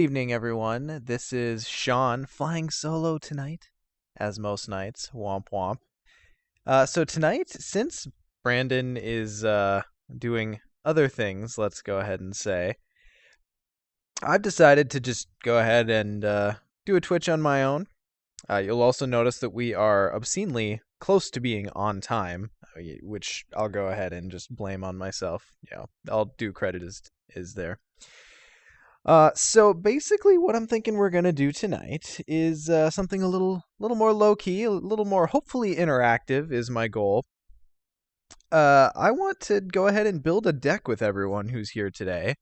Evening, everyone. This is Sean flying solo tonight, as most nights. Womp womp. So tonight, since Brandon is doing other things, let's go ahead and say, I've decided to just go ahead and do a Twitch on my own. You'll also notice that we are obscenely close to being on time, which I'll go ahead and just blame on myself. Yeah, I'll do credit is there. So basically, what I'm thinking we're gonna do tonight is something a little more low key, a little more hopefully interactive is my goal. I want to go ahead and build a deck with everyone who's here today,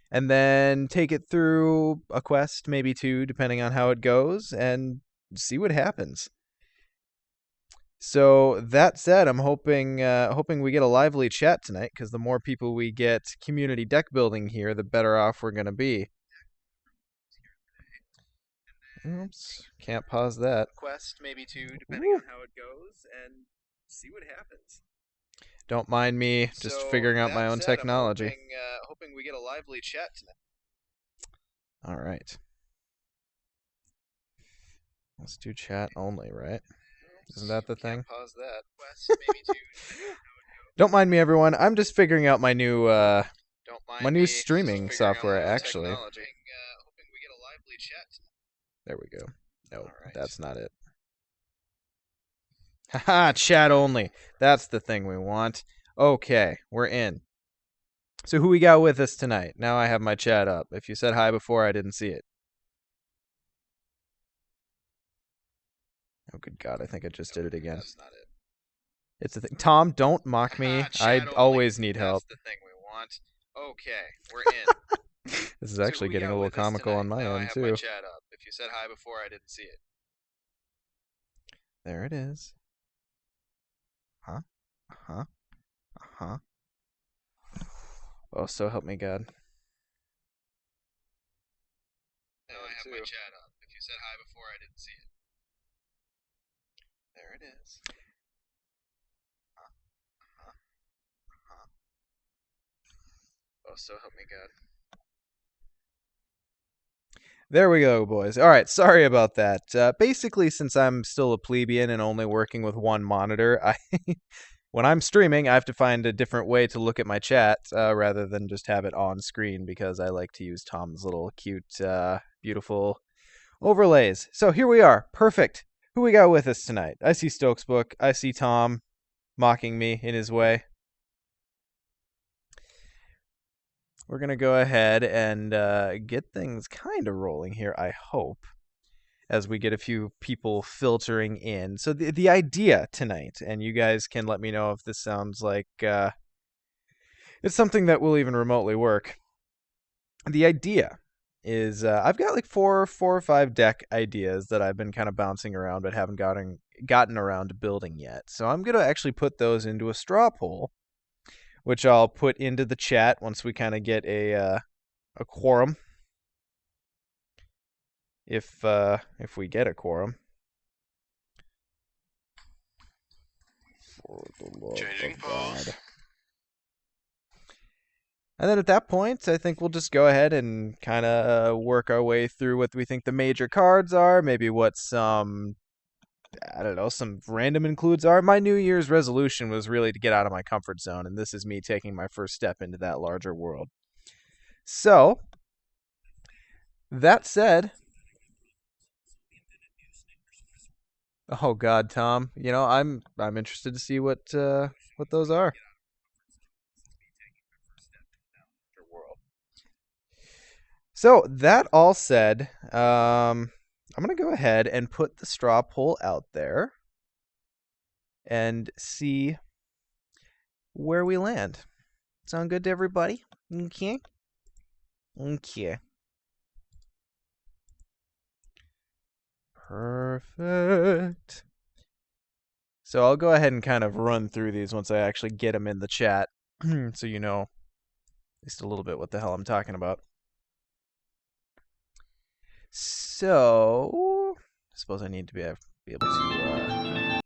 and then take it through a quest, maybe two, depending on how it goes, and see what happens. So that said, I'm hoping we get a lively chat tonight, because the more people we get community deck building here, the better off we're gonna be. Oops, can't pause that. Quest, maybe two, depending on how it goes, and see what happens. Don't mind me just figuring out my own technology. I'm hoping we get a lively chat tonight. All right. Let's do chat only, right? Isn't that the thing? Pause that. Quest, maybe two. Don't mind me, everyone. I'm just figuring out my new streaming software, actually. Hoping we get a lively chat tonight. There we go. No, that's not it. Haha, chat only. That's the thing we want. Okay, we're in. So who we got with us tonight? Now I have my chat up. If you said hi before, I didn't see it. Oh, good God, I think I just did it again. That's not it. It's the thing. Tom, don't mock me. I always need help. That's the thing we want. Okay, we're in. This is actually getting a little comical on my end, too. I have my chat up. If you said hi before, I didn't see it. There it is. Huh? Uh-huh. Uh-huh. Oh, so help me God. Now I have my chat up. If you said hi before, I didn't see it. There it is. Uh-huh. Uh-huh. Oh, so help me God. There we go, boys. All right, sorry about that. Basically, since I'm still a plebeian and only working with one monitor, when I'm streaming, I have to find a different way to look at my chat rather than just have it on screen, because I like to use Tom's little cute, beautiful overlays. So here we are. Perfect. Who we got with us tonight? I see Stokes Book. I see Tom mocking me in his way. We're going to go ahead and get things kind of rolling here, I hope, as we get a few people filtering in. So the idea tonight, and you guys can let me know if this sounds like it's something that will even remotely work. The idea is I've got like four or five deck ideas that I've been kind of bouncing around but haven't gotten around to building yet. So I'm going to actually put those into a straw poll, which I'll put into the chat once we kind of get a quorum. If we get a quorum. For the love of God. And then at that point, I think we'll just go ahead and kind of work our way through what we think the major cards are, maybe what some, I don't know, some random includes are. My New Year's resolution was really to get out of my comfort zone, and this is me taking my first step into that larger world. So, that said, oh God, Tom, you know, I'm interested to see what those are. So that all said, I'm gonna go ahead and put the straw poll out there and see where we land. Sound good to everybody? Okay. Okay. Perfect. So I'll go ahead and kind of run through these once I actually get them in the chat, so you know at least a little bit what the hell I'm talking about. So I suppose I need to be able to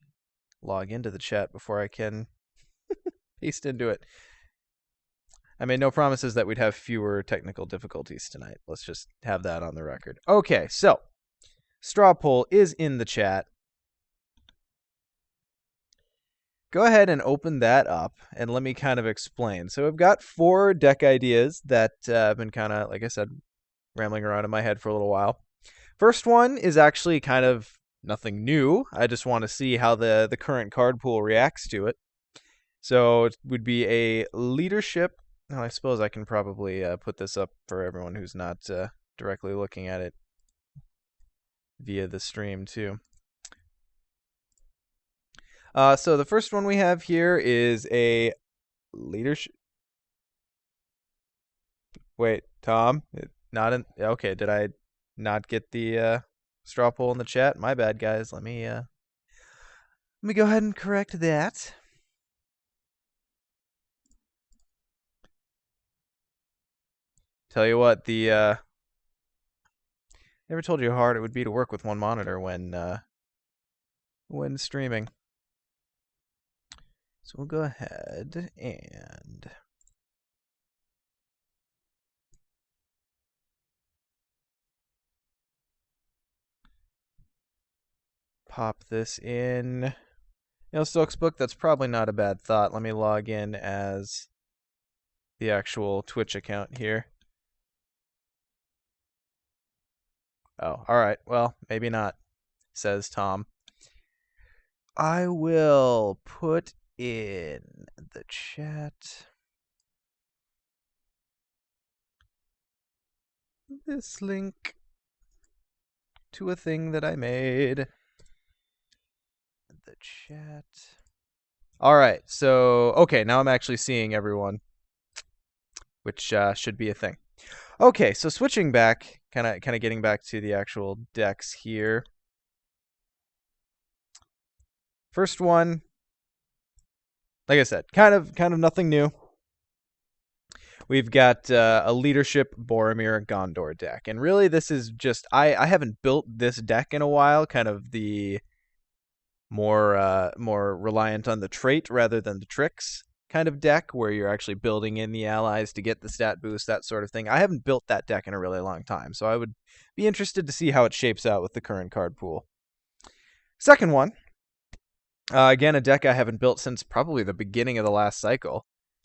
log into the chat before I can paste into it. I made no promises that we'd have fewer technical difficulties tonight. Let's just have that on the record. Okay, so straw poll is in the chat. Go ahead and open that up and let me kind of explain. So I've got 4 deck ideas that have been kind of, like I said, rambling around in my head for a little while. First one is actually kind of nothing new. I just want to see how the current card pool reacts to it. So it would be a leadership. Now, I suppose I can probably put this up for everyone who's not directly looking at it via the stream too. So the first one we have here is a leadership. Wait, Tom, not in. Okay, did I not get the straw poll in the chat? My bad, guys. Let me go ahead and correct that. Tell you what, never told you how hard it would be to work with one monitor when streaming. So we'll go ahead and pop this in. Stokes book, that's probably not a bad thought. Let me log in as the actual Twitch account here. Oh, all right. Well, maybe not, says Tom. I will put in the chat this link to a thing that I made. The chat. All right. So, okay, now I'm actually seeing everyone, which should be a thing. Okay, so switching back, kind of getting back to the actual decks here. First one, like I said, kind of nothing new. We've got a leadership Boromir Gondor deck, and really this is just I haven't built this deck in a while. Kind of the more reliant on the trait rather than the tricks kind of deck, where you're actually building in the allies to get the stat boost, that sort of thing. I haven't built that deck in a really long time, so I would be interested to see how it shapes out with the current card pool. Second one, again, a deck I haven't built since probably the beginning of the last cycle,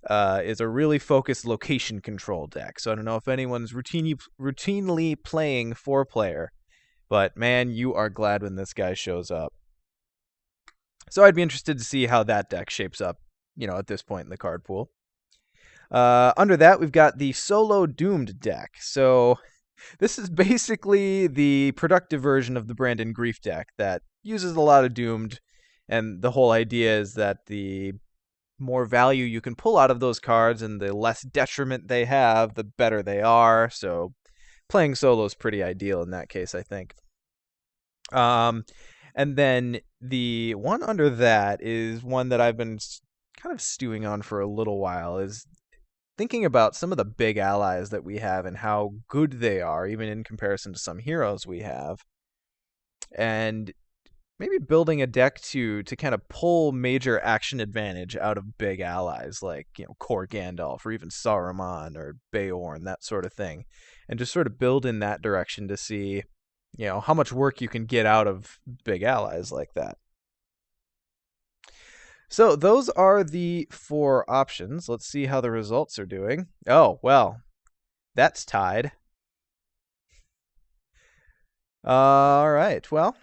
is a really focused location control deck. So I don't know if anyone's routinely playing 4-player, but man, you are glad when this guy shows up. So I'd be interested to see how that deck shapes up, at this point in the card pool. Under that, we've got the Solo Doomed deck. So this is basically the productive version of the Brandon Grief deck that uses a lot of Doomed, and the whole idea is that the more value you can pull out of those cards and the less detriment they have, the better they are. So playing solo is pretty ideal in that case, I think. And then the one under that is one that I've been kind of stewing on for a little while, is thinking about some of the big allies that we have and how good they are, even in comparison to some heroes we have. And maybe building a deck to kind of pull major action advantage out of big allies like, Core Gandalf or even Saruman or Beorn, that sort of thing. And just sort of build in that direction to see, how much work you can get out of big allies like that. So those are the 4 options. Let's see how the results are doing. Oh, well, that's tied. All right, well,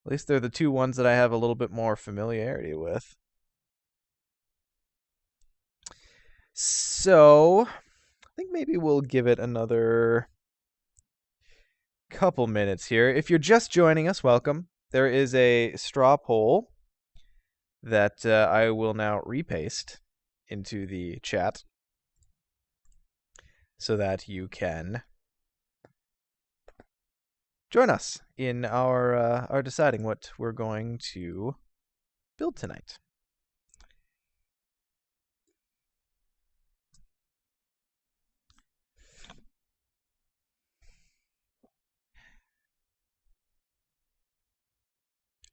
at least they're the 2 ones that I have a little bit more familiarity with. So I think maybe we'll give it another couple minutes here. If you're just joining us, welcome. There is a straw poll that I will now repaste into the chat so that you can join us in our deciding what we're going to build tonight.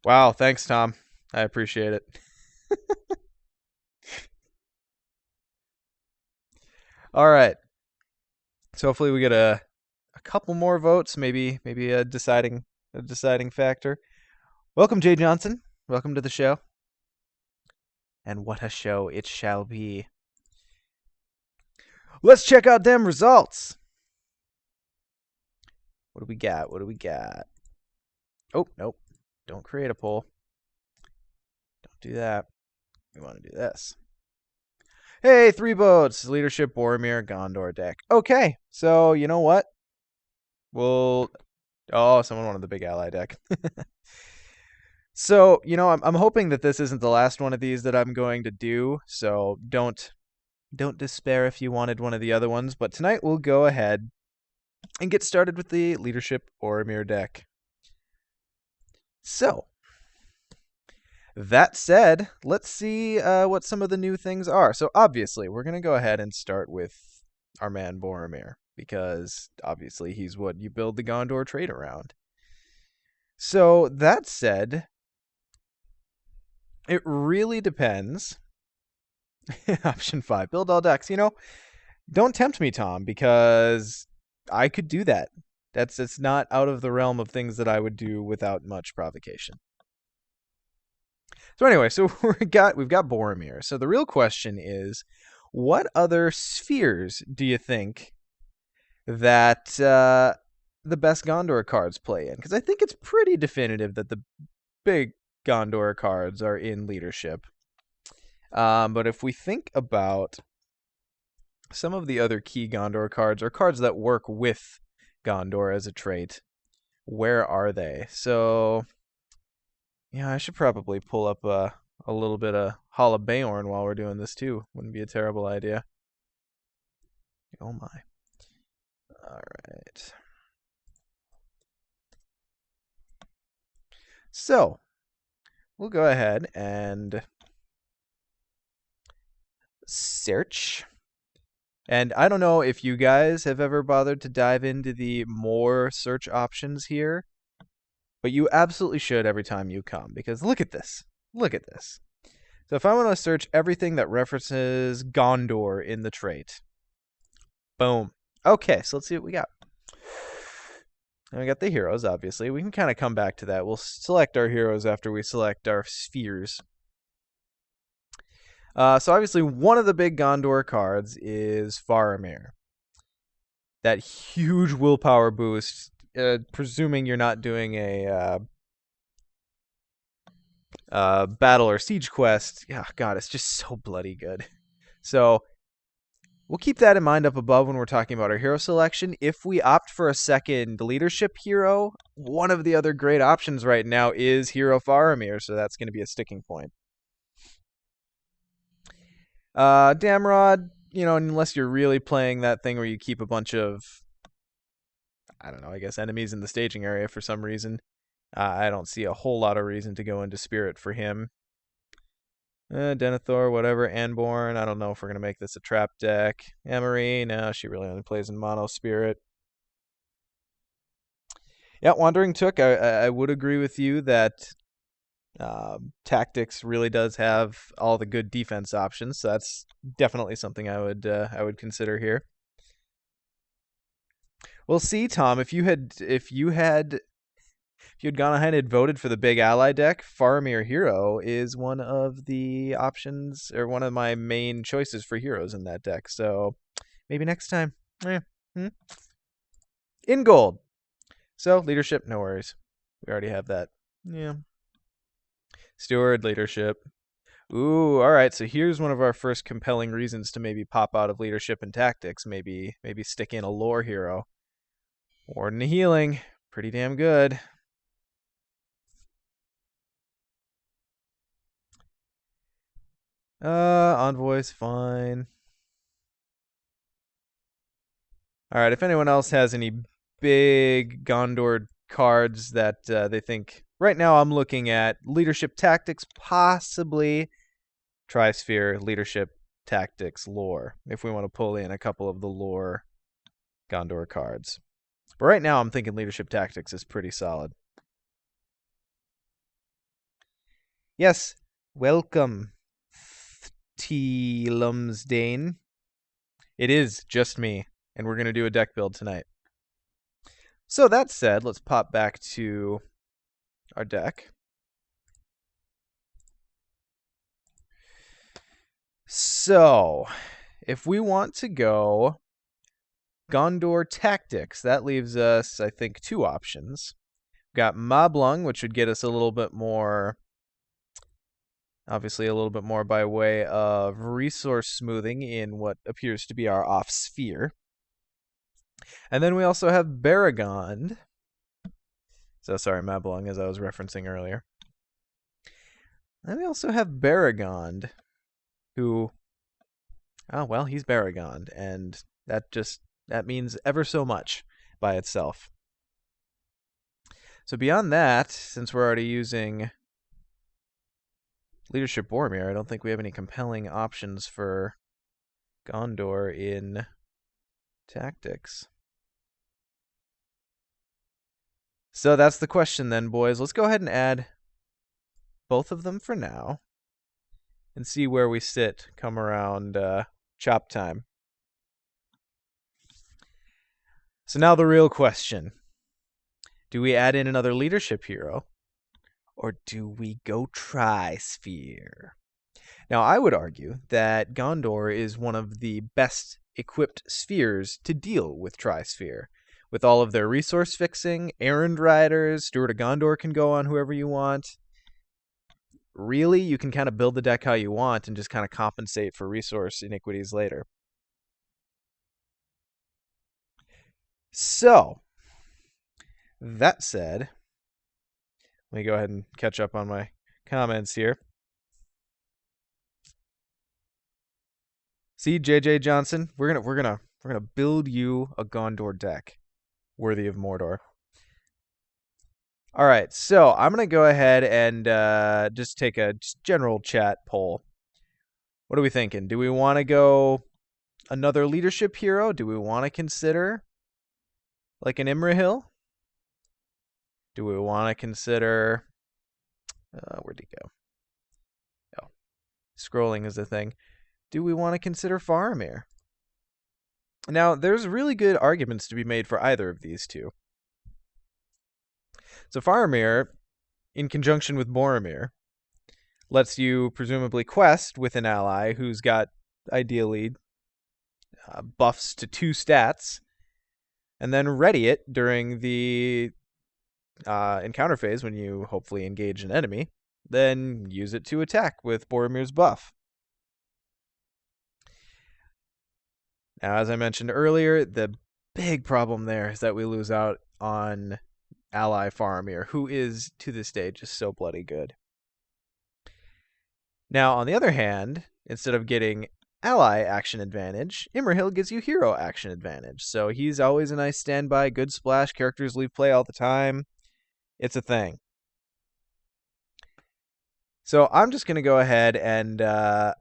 Wow, thanks, Tom. I appreciate it. All right. So hopefully we get a couple more votes, maybe a deciding factor. Welcome, Jay Johnson. Welcome to the show. And what a show it shall be. Let's check out them results. What do we got? What do we got? Oh, nope. Don't create a poll. Don't do that. We want to do this. Hey, 3 votes. Leadership, Boromir, Gondor deck. Okay, so you know what? We'll... Oh, someone wanted the big ally deck. So, I'm hoping that this isn't the last one of these that I'm going to do, so don't despair if you wanted one of the other ones, but tonight we'll go ahead and get started with the Leadership Boromir deck. So, that said, let's see what some of the new things are. So obviously, we're going to go ahead and start with our man Boromir, because obviously he's what you build the Gondor trade around. So that said, it really depends. Option 5, build all decks. Don't tempt me, Tom, because I could do that. It's not out of the realm of things that I would do without much provocation. So anyway, so we've got Boromir. So the real question is, what other spheres do you think that the best Gondor cards play in? Because I think it's pretty definitive that the big Gondor cards are in leadership. But if we think about some of the other key Gondor cards, or cards that work with Gondor as a trait, where are they? So, yeah, I should probably pull up a little bit of Hall of Beorn while we're doing this too. Wouldn't be a terrible idea. Oh my. All right. So, we'll go ahead and search. And I don't know if you guys have ever bothered to dive into the more search options here, but you absolutely should every time you come, because look at this. Look at this. So if I want to search everything that references Gondor in the trait, boom. Okay, so let's see what we got. And we got the heroes, obviously. We can kind of come back to that. We'll select our heroes after we select our spheres. So obviously one of the big Gondor cards is Faramir. That huge willpower boost, presuming you're not doing a battle or siege quest. Yeah, God, it's just so bloody good. So we'll keep that in mind up above when we're talking about our hero selection. If we opt for a second leadership hero, one of the other great options right now is Hero Faramir, so that's going to be a sticking point. Damrod, unless you're really playing that thing where you keep a bunch of, I don't know, I guess enemies in the staging area for some reason, I don't see a whole lot of reason to go into Spirit for him. Denethor, whatever. Anborn, I don't know if we're going to make this a trap deck. Emery, no, she really only plays in Mono Spirit. Yeah, Wandering Took, I would agree with you that Tactics really does have all the good defense options, so that's definitely something I would consider here. We'll see, Tom. If you had gone ahead and voted for the big ally deck, Faramir Hero is one of the options, or one of my main choices for heroes in that deck. So maybe next time. In gold. So leadership, no worries. We already have that. Yeah. Steward, leadership. Ooh, all right. So here's one of our first compelling reasons to maybe pop out of leadership and tactics. Maybe stick in a lore hero. Warden of Healing, pretty damn good. Envoy's fine. All right. If anyone else has any big Gondor cards that they think, right now I'm looking at leadership tactics, possibly Trisphere, leadership tactics, lore, if we want to pull in a couple of the lore Gondor cards. But right now I'm thinking leadership tactics is pretty solid. Yes, welcome, T. Lumsdane. It is just me, and we're going to do a deck build tonight. So that said, let's pop back to our deck. So, if we want to go Gondor Tactics, that leaves us, I think, two options. We've got Moblung, which would get us a little bit more, obviously a little bit more by way of resource smoothing in what appears to be our off sphere. And then we also have Baragond. So sorry, Moblung, as I was referencing earlier. And we also have Baragond, who, oh, well, he's Baragond, and that means ever so much by itself. So beyond that, since we're already using Leadership Boromir, I don't think we have any compelling options for Gondor in Tactics. So that's the question then, boys. Let's go ahead and add both of them for now and see where we sit come around chop time. So now the real question. Do we add in another leadership hero, or do we go Tri-Sphere? Now, I would argue that Gondor is one of the best equipped spheres to deal with Tri-Sphere. With all of their resource fixing, errand riders, Steward of Gondor can go on whoever you want. Really, you can kind of build the deck how you want and just kind of compensate for resource iniquities later. So, that said, let me go ahead and catch up on my comments here. See, JJ Johnson, we're gonna build you a Gondor deck worthy of Mordor. All right, so I'm gonna go ahead and just take a general chat poll. What are we thinking? Do we want to go another leadership hero? Do we want to consider like an Imrahil? Do we want to consider... where'd he go? Oh, scrolling is the thing. Do we want to consider Faramir? Now, there's really good arguments to be made for either of these two. So Faramir, in conjunction with Boromir, lets you presumably quest with an ally who's got, ideally, buffs to 2 stats, and then ready it during the encounter phase when you hopefully engage an enemy, then use it to attack with Boromir's buff. Now, as I mentioned earlier, the big problem there is that we lose out on ally Faramir, who is, to this day, just so bloody good. Now, on the other hand, instead of getting ally action advantage, Imrahil gives you hero action advantage. So he's always a nice standby, good splash, characters leave play all the time. It's a thing. So I'm just going to go ahead and I'm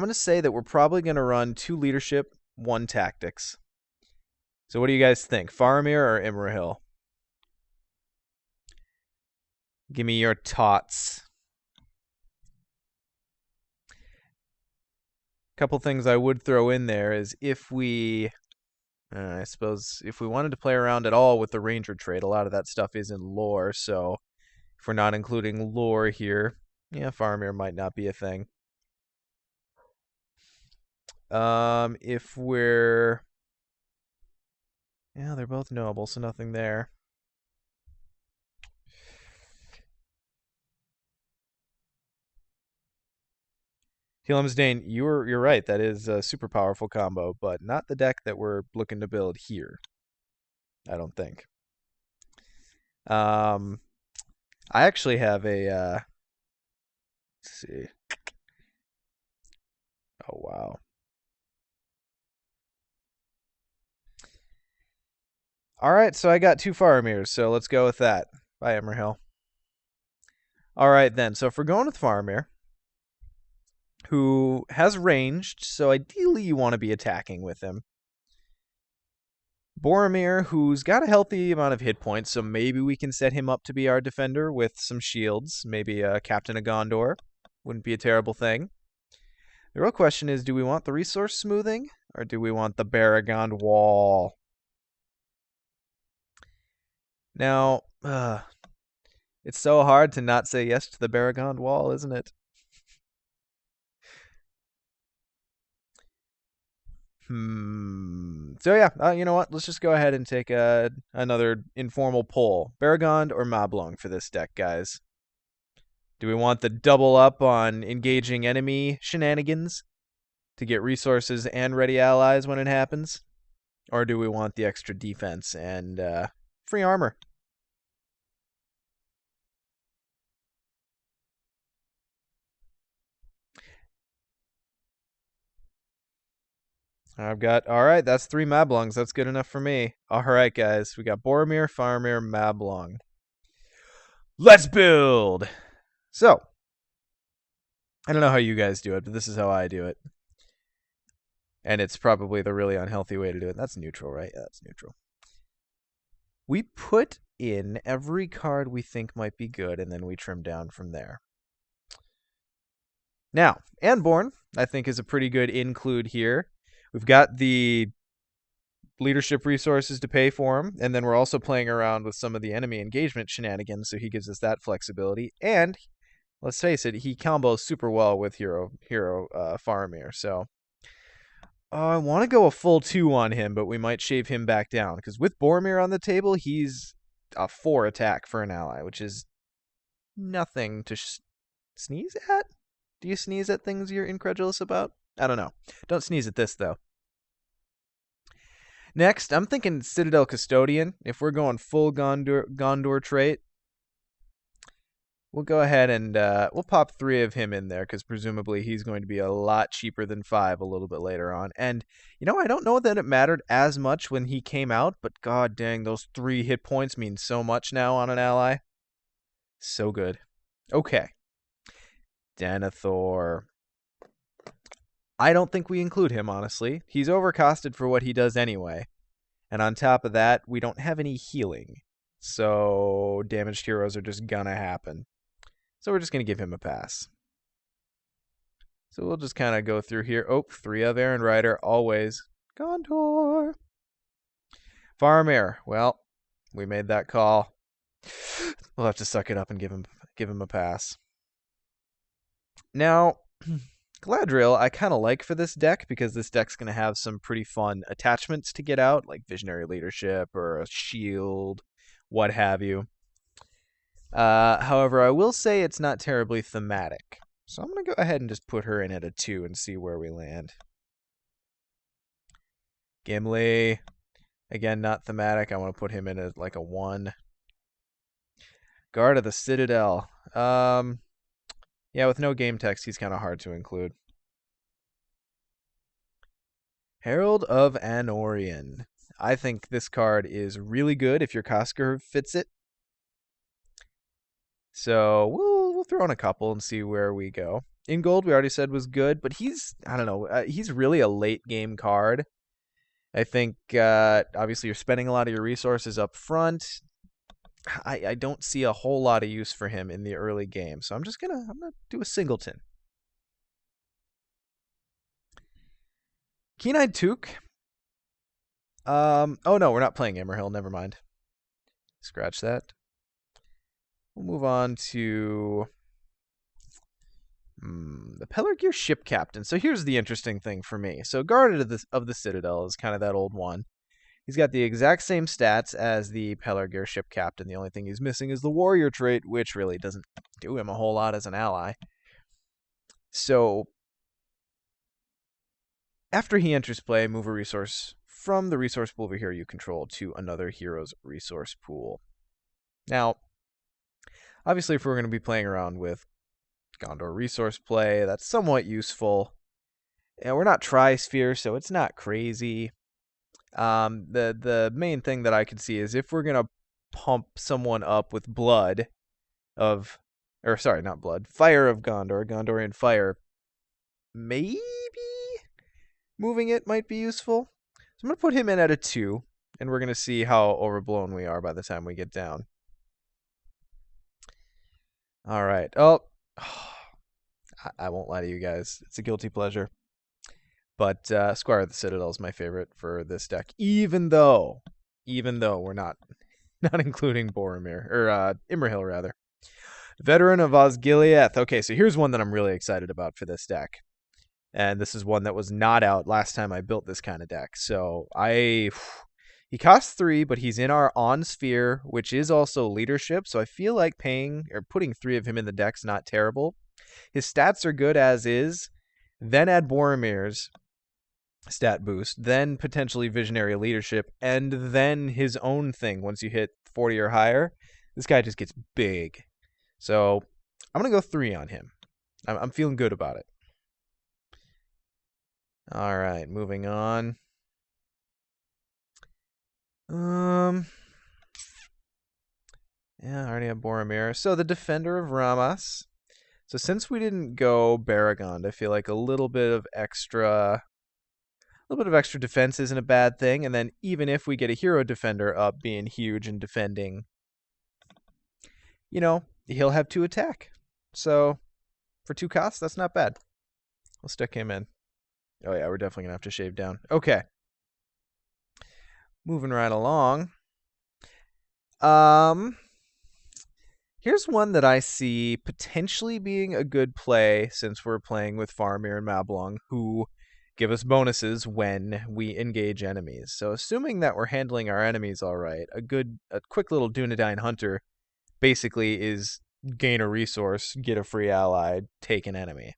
going to say that we're probably going to run 2 leadership, 1 tactics. So what do you guys think? Faramir or Imrahil? Give me your tots. Couple things I would throw in there is if we... I suppose if we wanted to play around at all with the Ranger trait, a lot of that stuff is in lore, so if we're not including lore here, yeah, Faramir might not be a thing. If we're... Yeah, they're both noble, so nothing there. Telemsdane, you're right. That is a super powerful combo, but not the deck that we're looking to build here. I don't think. I actually have a. Let's see. Oh wow. All right, so I got 2 Faramirs, so let's go with that. Bye, Imrahil. All right then. So if we're going with Faramir, who has ranged, so ideally you want to be attacking with him. Boromir, who's got a healthy amount of hit points, so maybe we can set him up to be our defender with some shields. Maybe a Captain of Gondor. Wouldn't be a terrible thing. The real question is, do we want the resource smoothing or do we want the Baragond wall? Now, it's so hard to not say yes to the Baragond wall, isn't it? So yeah, you know what? Let's just go ahead and take another informal poll. Baragond or Mablung for this deck, guys? Do we want the double up on engaging enemy shenanigans to get resources and ready allies when it happens? Or do we want the extra defense and free armor? All right, that's 3 Mablungs. That's good enough for me. All right, guys, we got Boromir, Faramir, Mablung. Let's build! So, I don't know how you guys do it, but this is how I do it. And it's probably the really unhealthy way to do it. That's neutral, right? Yeah, that's neutral. We put in every card we think might be good, and then we trim down from there. Now, Anborn, I think, is a pretty good include here. We've got the leadership resources to pay for him, and then we're also playing around with some of the enemy engagement shenanigans, so he gives us that flexibility. And let's face it, he combos super well with Hero Faramir. So I want to go a full 2 on him, but we might shave him back down because with Boromir on the table, he's a 4 attack for an ally, which is nothing to sneeze at. Do you sneeze at things you're incredulous about? I don't know. Don't sneeze at this though. Next, I'm thinking Citadel Custodian. If we're going full Gondor trait, we'll go ahead and we'll pop 3 of him in there because presumably he's going to be a lot cheaper than 5 a little bit later on. And, you know, I don't know that it mattered as much when he came out, but god dang, those 3 hit points mean so much now on an ally. So good. Okay. Denethor. I don't think we include him, honestly. He's overcosted for what he does anyway. And on top of that, we don't have any healing. So damaged heroes are just gonna happen. So we're just gonna give him a pass. So we'll just kind of go through here. Oh, 3 of Aaron Rider, always. Gondor. Faramir. Well, we made that call. We'll have to suck it up and give him a pass. Now, Galadriel, I kind of like for this deck because this deck's going to have some pretty fun attachments to get out, like Visionary Leadership or a shield, what have you. However, I will say it's not terribly thematic. So I'm going to go ahead and just put her in at a 2 and see where we land. Gimli, again, not thematic. I want to put him in at like a 1. Guard of the Citadel. Yeah, with no game text, he's kind of hard to include. Herald of Anorian. I think this card is really good if your cost curve fits it. So we'll throw in a couple and see where we go. In gold, we already said was good, but I don't know, he's really a late game card. I think obviously you're spending a lot of your resources up front. I don't see a whole lot of use for him in the early game, so I'm gonna do a singleton. Keen-Eyed Took. Oh no, we're not playing Immerhill. Never mind. Scratch that. We'll move on to the Pelargir Ship Captain. So here's the interesting thing for me. So Guard of the Citadel is kind of that old one. He's got the exact same stats as the Pelargir Ship Captain. The only thing he's missing is the Warrior trait, which really doesn't do him a whole lot as an ally. So after he enters play, move a resource from the resource pool over here you control to another hero's resource pool. Now, obviously, if we're going to be playing around with Gondor resource play, that's somewhat useful. And we're not Tri-Sphere, so it's not crazy. The main thing that I could see is if we're going to pump someone up with Fire of Gondor, Gondorian Fire, maybe moving it might be useful. So I'm going to put him in at a 2, and we're going to see how overblown we are by the time we get down. All right. Oh, I won't lie to you guys. It's a guilty pleasure. But Squire of the Citadel is my favorite for this deck, even though we're not not including Boromir or Imrahil rather. Veteran of Osgiliath. Okay, so here's one that I'm really excited about for this deck. And this is one that was not out last time I built this kind of deck. So he costs 3, but he's in our on sphere, which is also leadership. So I feel like paying or putting 3 of him in the deck's not terrible. His stats are good as is. Then add Boromir's stat boost, then potentially visionary leadership, and then his own thing once you hit 40 or higher. This guy just gets big. So I'm going to go 3 on him. I'm feeling good about it. All right, moving on. Yeah, I already have Boromir. So the Defender of Ramas. So since we didn't go Baragond, I feel like a little bit of extra defense isn't a bad thing. And then even if we get a hero defender up being huge and defending, he'll have 2 attack. So for 2 costs, that's not bad. We'll stick him in. Oh yeah, we're definitely gonna have to shave down. Okay. Moving right along. Here's one that I see potentially being a good play since we're playing with Faramir and Mablung, who give us bonuses when we engage enemies. So assuming that we're handling our enemies all right, a quick little Dunedain Hunter basically is gain a resource, get a free ally, take an enemy.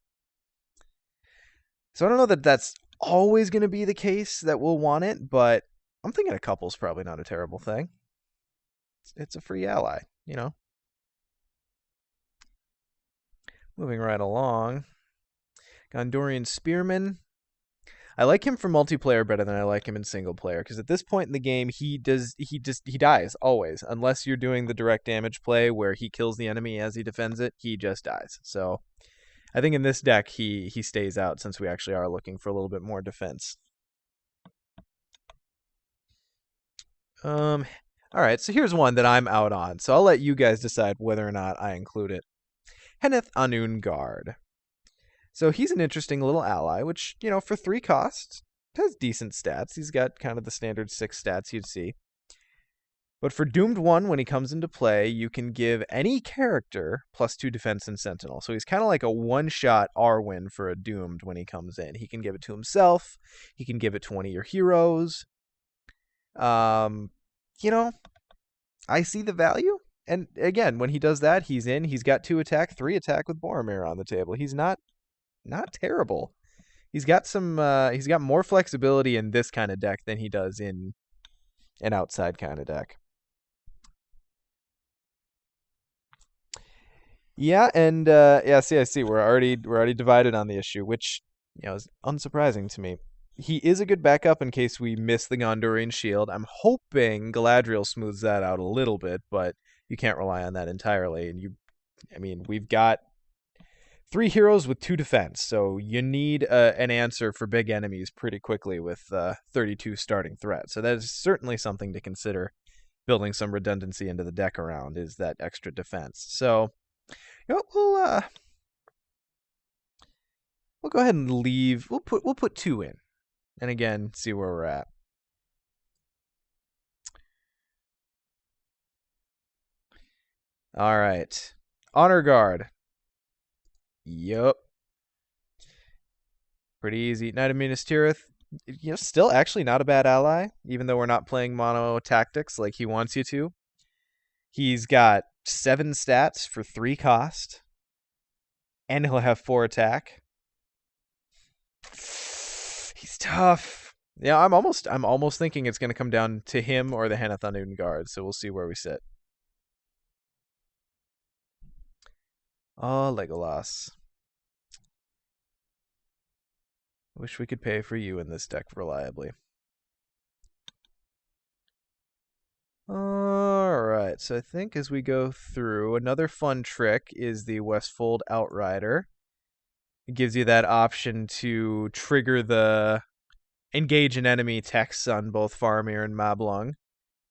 So I don't know that that's always going to be the case that we'll want it, but I'm thinking a couple's probably not a terrible thing. It's a free ally, Moving right along. Gondorian Spearman. I like him for multiplayer better than I like him in single player, because at this point in the game, he dies always. Unless you're doing the direct damage play where he kills the enemy as he defends it, he just dies. So I think in this deck, he stays out since we actually are looking for a little bit more defense. All right, so here's one that I'm out on. So I'll let you guys decide whether or not I include it. Henneth Anun Guard. So he's an interesting little ally, which, for 3 costs, has decent stats. He's got kind of the standard 6 stats you'd see. But for Doomed 1, when he comes into play, you can give any character +2 defense and Sentinel. So he's kind of like a one-shot R-win for a Doomed when he comes in. He can give it to himself. He can give it to one of your heroes. I see the value. And again, when he does that, he's in. He's got 2 attack, 3 attack with Boromir on the table. He's not terrible. He's got more flexibility in this kind of deck than he does in an outside kind of deck. Yeah, and I see. We're already divided on the issue, which is unsurprising to me. He is a good backup in case we miss the Gondorian Shield. I'm hoping Galadriel smooths that out a little bit, but you can't rely on that entirely. And we've got 3 heroes with 2 defense, so you need an answer for big enemies pretty quickly with 32 starting threat. So that is certainly something to consider. Building some redundancy into the deck around is that extra defense. So we'll go ahead and leave. We'll put 2 in, and again see where we're at. All right, Honor Guard. Yup. Pretty easy. Knight of Minas Tirith. Still actually not a bad ally, even though we're not playing mono tactics like he wants you to. He's got 7 stats for 3 cost, and he'll have 4 attack. He's tough. Yeah, I'm almost thinking it's going to come down to him or the Henneth Anun Guard, so we'll see where we sit. Oh, Legolas. Wish we could pay for you in this deck reliably. Alright, so I think as we go through, another fun trick is the Westfold Outrider. It gives you that option to trigger the engage an enemy text on both Faramir and Mablung.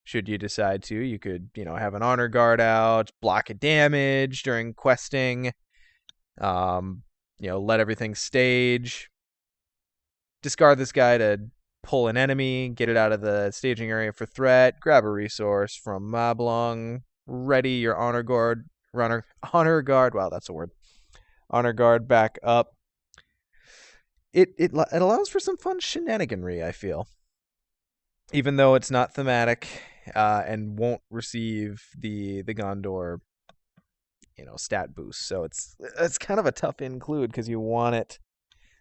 Should you decide to, you could, have an Honor Guard out, block a damage during questing. let everything stage, discard this guy to pull an enemy, get it out of the staging area for threat, grab a resource from Mablung, ready your honor guard. Wow, that's a word. Honor guard back up. It allows for some fun shenaniganry, I feel, even though it's not thematic and won't receive the Gondor stat boost. So it's kind of a tough include because you want it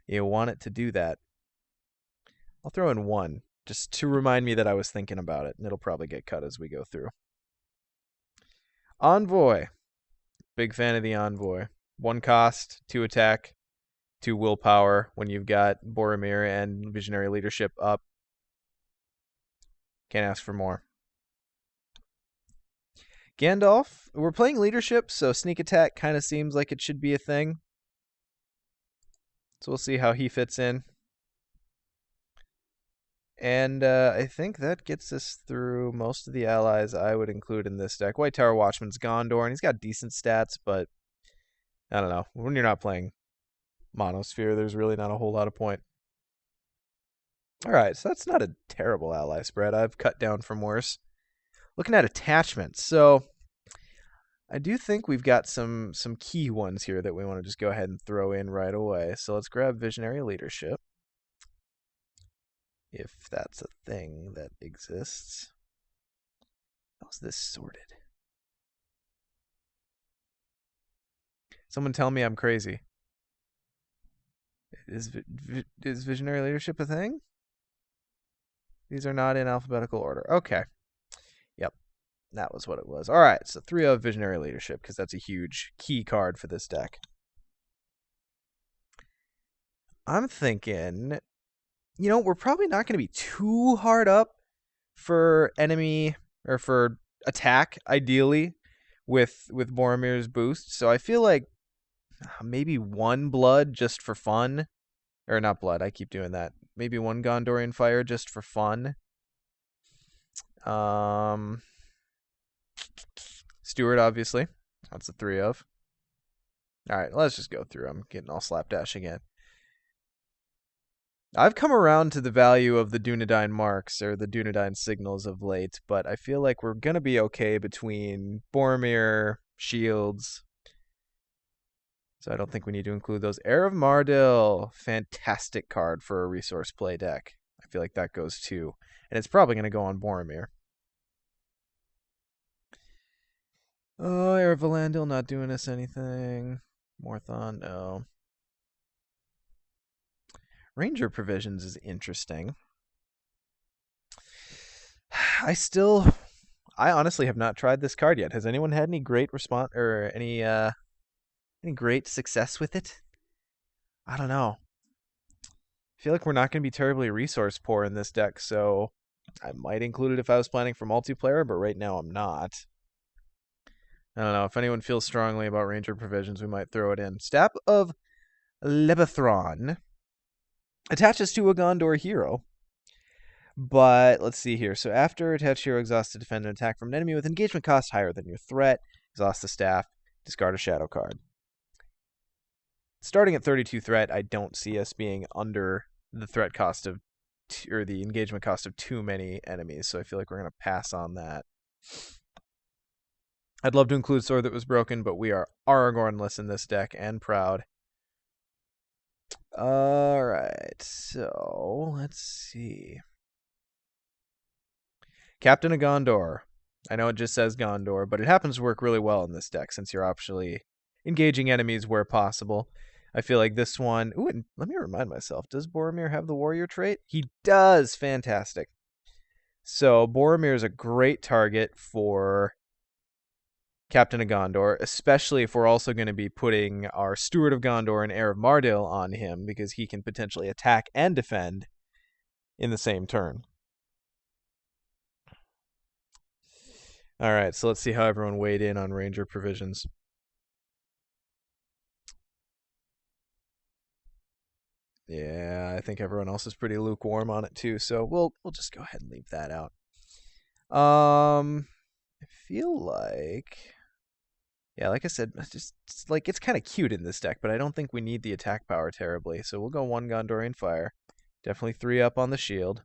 to do that. I'll throw in one just to remind me that I was thinking about it, and it'll probably get cut as we go through. Envoy. Big fan of the Envoy. 1 cost, 2 attack, 2 willpower when you've got Boromir and Visionary Leadership up. Can't ask for more. Gandalf. We're playing Leadership, so Sneak Attack kind of seems like it should be a thing. So we'll see how he fits in. And I think that gets us through most of the allies I would include in this deck. White Tower Watchman's Gondor, and he's got decent stats, but I don't know. When you're not playing Monosphere, there's really not a whole lot of point. All right, so that's not a terrible ally spread. I've cut down from worse. Looking at attachments, so I do think we've got some key ones here that we want to just go ahead and throw in right away. So let's grab Visionary Leadership, if that's a thing that exists. How's this sorted? Someone tell me I'm crazy. Is Visionary Leadership a thing? These are not in alphabetical order. Okay. Yep. That was what it was. All right. So 3 of Visionary Leadership, because that's a huge key card for this deck. I'm thinking, we're probably not going to be too hard up for enemy or for attack, ideally, with Boromir's boost. So I feel like maybe 1 blood just for fun. Or not blood, I keep doing that. Maybe 1 Gondorian fire just for fun. Steward, obviously. That's a 3 of. Alright, let's just go through. I'm getting all slapdash again. I've come around to the value of the Dunedain marks, or the Dunedain signals of late, but I feel like we're going to be okay between Boromir, shields. So I don't think we need to include those. Heir of Mardil, fantastic card for a resource play deck. I feel like that goes too. And it's probably going to go on Boromir. Oh, Heir of Valandil not doing us anything. Morthon, no. Ranger Provisions is interesting. I honestly have not tried this card yet. Has anyone had any great response or any great success with it? I don't know. I feel like we're not going to be terribly resource poor in this deck, so I might include it if I was planning for multiplayer, but right now I'm not. I don't know. If anyone feels strongly about Ranger Provisions, we might throw it in. Staff of Lebethron attaches to a Gondor hero. But let's see here. So after attached hero exhausts to defend an attack from an enemy with engagement cost higher than your threat, exhaust the staff, discard a shadow card. Starting at 32 threat, I don't see us being under the threat cost of, or the engagement cost of too many enemies, so I feel like we're going to pass on that. I'd love to include Sword That Was Broken, but we are Aragornless in this deck, and proud. Alright, so let's see. Captain of Gondor. I know it just says Gondor, but it happens to work really well in this deck since you're optionally engaging enemies where possible. I feel like this one... Ooh, and let me remind myself. Does Boromir have the warrior trait? He does! Fantastic. So Boromir is a great target for Captain of Gondor, especially if we're also going to be putting our Steward of Gondor and Heir of Mardil on him, because he can potentially attack and defend in the same turn. All right, so let's see how everyone weighed in on Ranger Provisions. Yeah, I think everyone else is pretty lukewarm on it too, so we'll just go ahead and leave that out. I feel like, Yeah, like I said, it's like it's kind of cute in this deck, but I don't think we need the attack power terribly. So we'll go one Gondorian Fire. Definitely 3 up on the shield.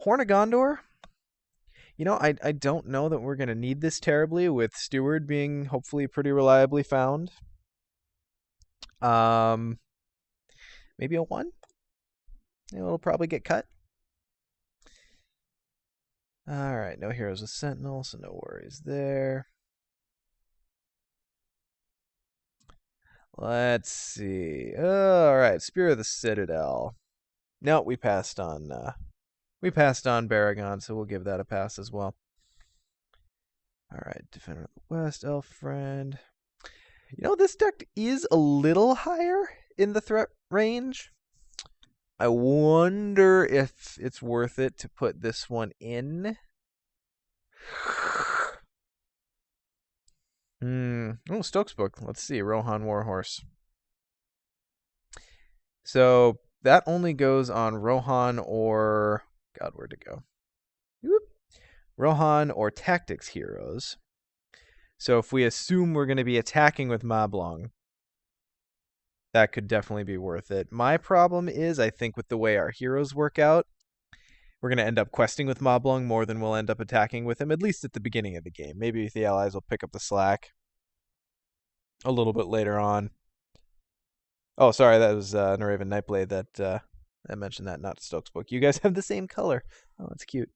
Horn of Gondor. I don't know that we're going to need this terribly with Steward being hopefully pretty reliably found. Um, maybe a 1? It'll probably get cut. Alright, no Heroes with Sentinel, so no worries there. Let's see. Alright, Spear of the Citadel. No, we passed on Baragon, so we'll give that a pass as well. Alright, Defender of the West, Elf Friend. This deck is a little higher in the threat range. I wonder if it's worth it to put this one in. Oh, Stokes book. Let's see. Rohan Warhorse. So that only goes on Rohan or... God, where'd it go? Whoop. Rohan or Tactics heroes. So if we assume we're going to be attacking with Mablung, that could definitely be worth it. My problem is, I think with the way our heroes work out, we're going to end up questing with Moblung more than we'll end up attacking with him, at least at the beginning of the game. Maybe if the allies will pick up the slack a little bit later on. Oh, sorry, that was Naraven Nightblade that I mentioned that, not Stokes book. You guys have the same color. Oh, that's cute.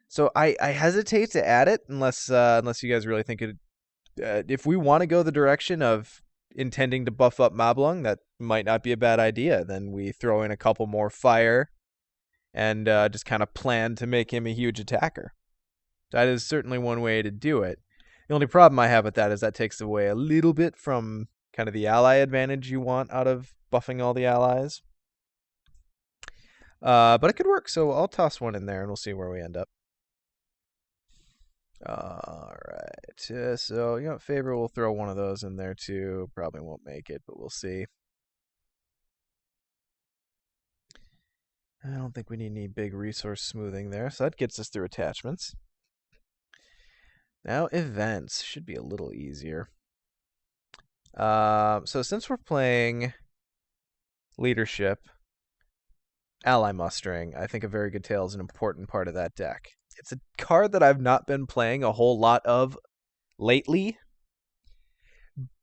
So I hesitate to add it unless you guys really think it. If we want to go the direction of intending to buff up Moblung, that might not be a bad idea. Then we throw in a couple more fire and just kind of plan to make him a huge attacker. That is certainly one way to do it. The only problem I have with that is that takes away a little bit from kind of the ally advantage you want out of buffing all the allies. But it could work, so I'll toss one in there and we'll see where we end up. Alright, so, Favor will throw one of those in there too. Probably won't make it, but we'll see. I don't think we need any big resource smoothing there, so that gets us through attachments. Now events should be a little easier. So since we're playing leadership, ally mustering, I think A Very Good Tale is an important part of that deck. It's a card that I've not been playing a whole lot of lately,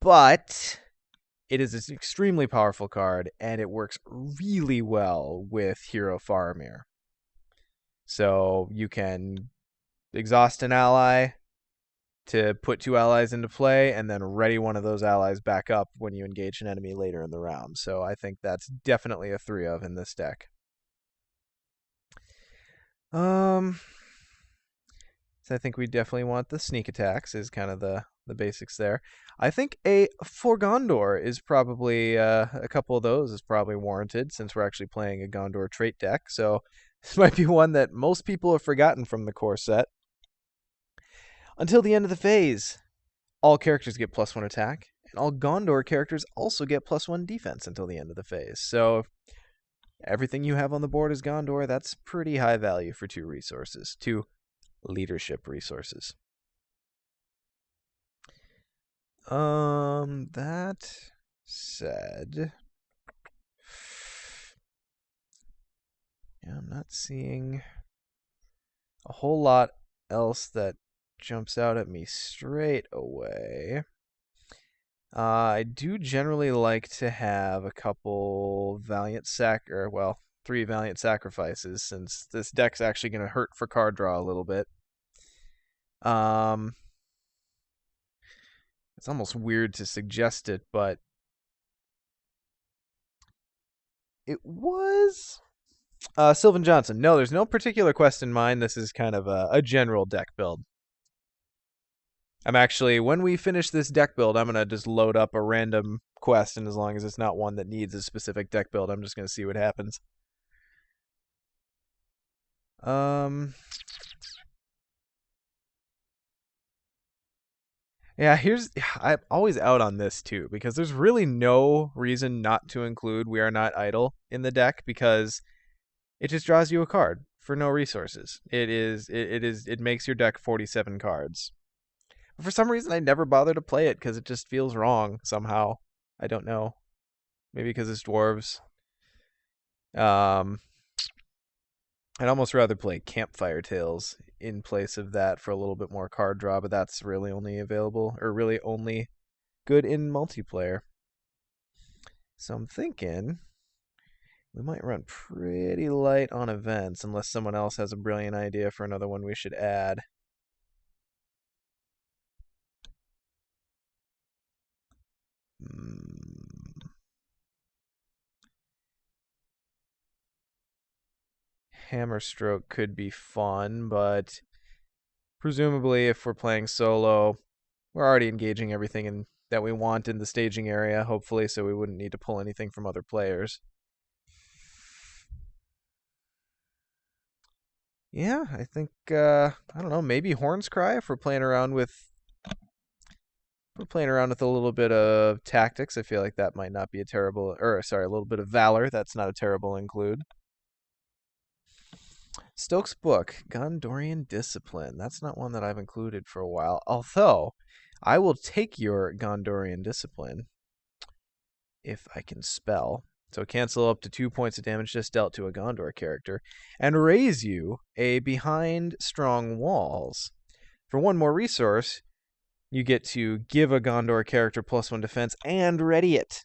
but it is an extremely powerful card, and it works really well with Hero Faramir. So you can exhaust an ally to put 2 allies into play, and then ready one of those allies back up when you engage an enemy later in the round. So I think that's definitely a 3 of in this deck. So I think we definitely want the sneak attacks is kind of the basics there. I think a for Gondor is probably a couple of those is probably warranted since we're actually playing a Gondor trait deck. So this might be one that most people have forgotten from the core set. Until the end of the phase, all characters get +1 attack, and all Gondor characters also get +1 defense until the end of the phase. So everything you have on the board is Gondor. That's pretty high value for 2 resources, 2 leadership resources. That said, I'm not seeing a whole lot else that jumps out at me straight away. I do generally like to have a couple well, 3 Valiant Sacrifices, since this deck's actually going to hurt for card draw a little bit. It's almost weird to suggest it, but it was Sylvan Johnson. No, there's no particular quest in mind. This is kind of a general deck build. I'm actually, when we finish this deck build, I'm going to just load up a random quest, and as long as it's not one that needs a specific deck build, I'm just going to see what happens. Yeah, I'm always out on this too, because there's really no reason not to include We Are Not Idle in the deck, because it just draws you a card for no resources. It makes your deck 47 cards. For some reason, I never bother to play it because it just feels wrong somehow. I don't know. Maybe because it's dwarves. Um, I'd almost rather play Campfire Tales in place of that for a little bit more card draw, but that's really only available, or really only good in multiplayer. So I'm thinking we might run pretty light on events unless someone else has a brilliant idea for another one we should add. Hammerstroke could be fun, but presumably if we're playing solo, we're already engaging everything that we want in the staging area, hopefully, so we wouldn't need to pull anything from other players. Yeah, I think I don't know, maybe Horn's Cry if we're playing around with a little bit of tactics. I feel like that might not be a terrible, or sorry, a little bit of valor. That's not a terrible include. Stokes' book, Gondorian Discipline. That's not one that I've included for a while. Although, I will take your Gondorian Discipline if I can spell. So cancel up to 2 points of damage just dealt to a Gondor character, and raise you a Behind Strong Walls. For one more resource, you get to give a Gondor character +1 defense and ready it.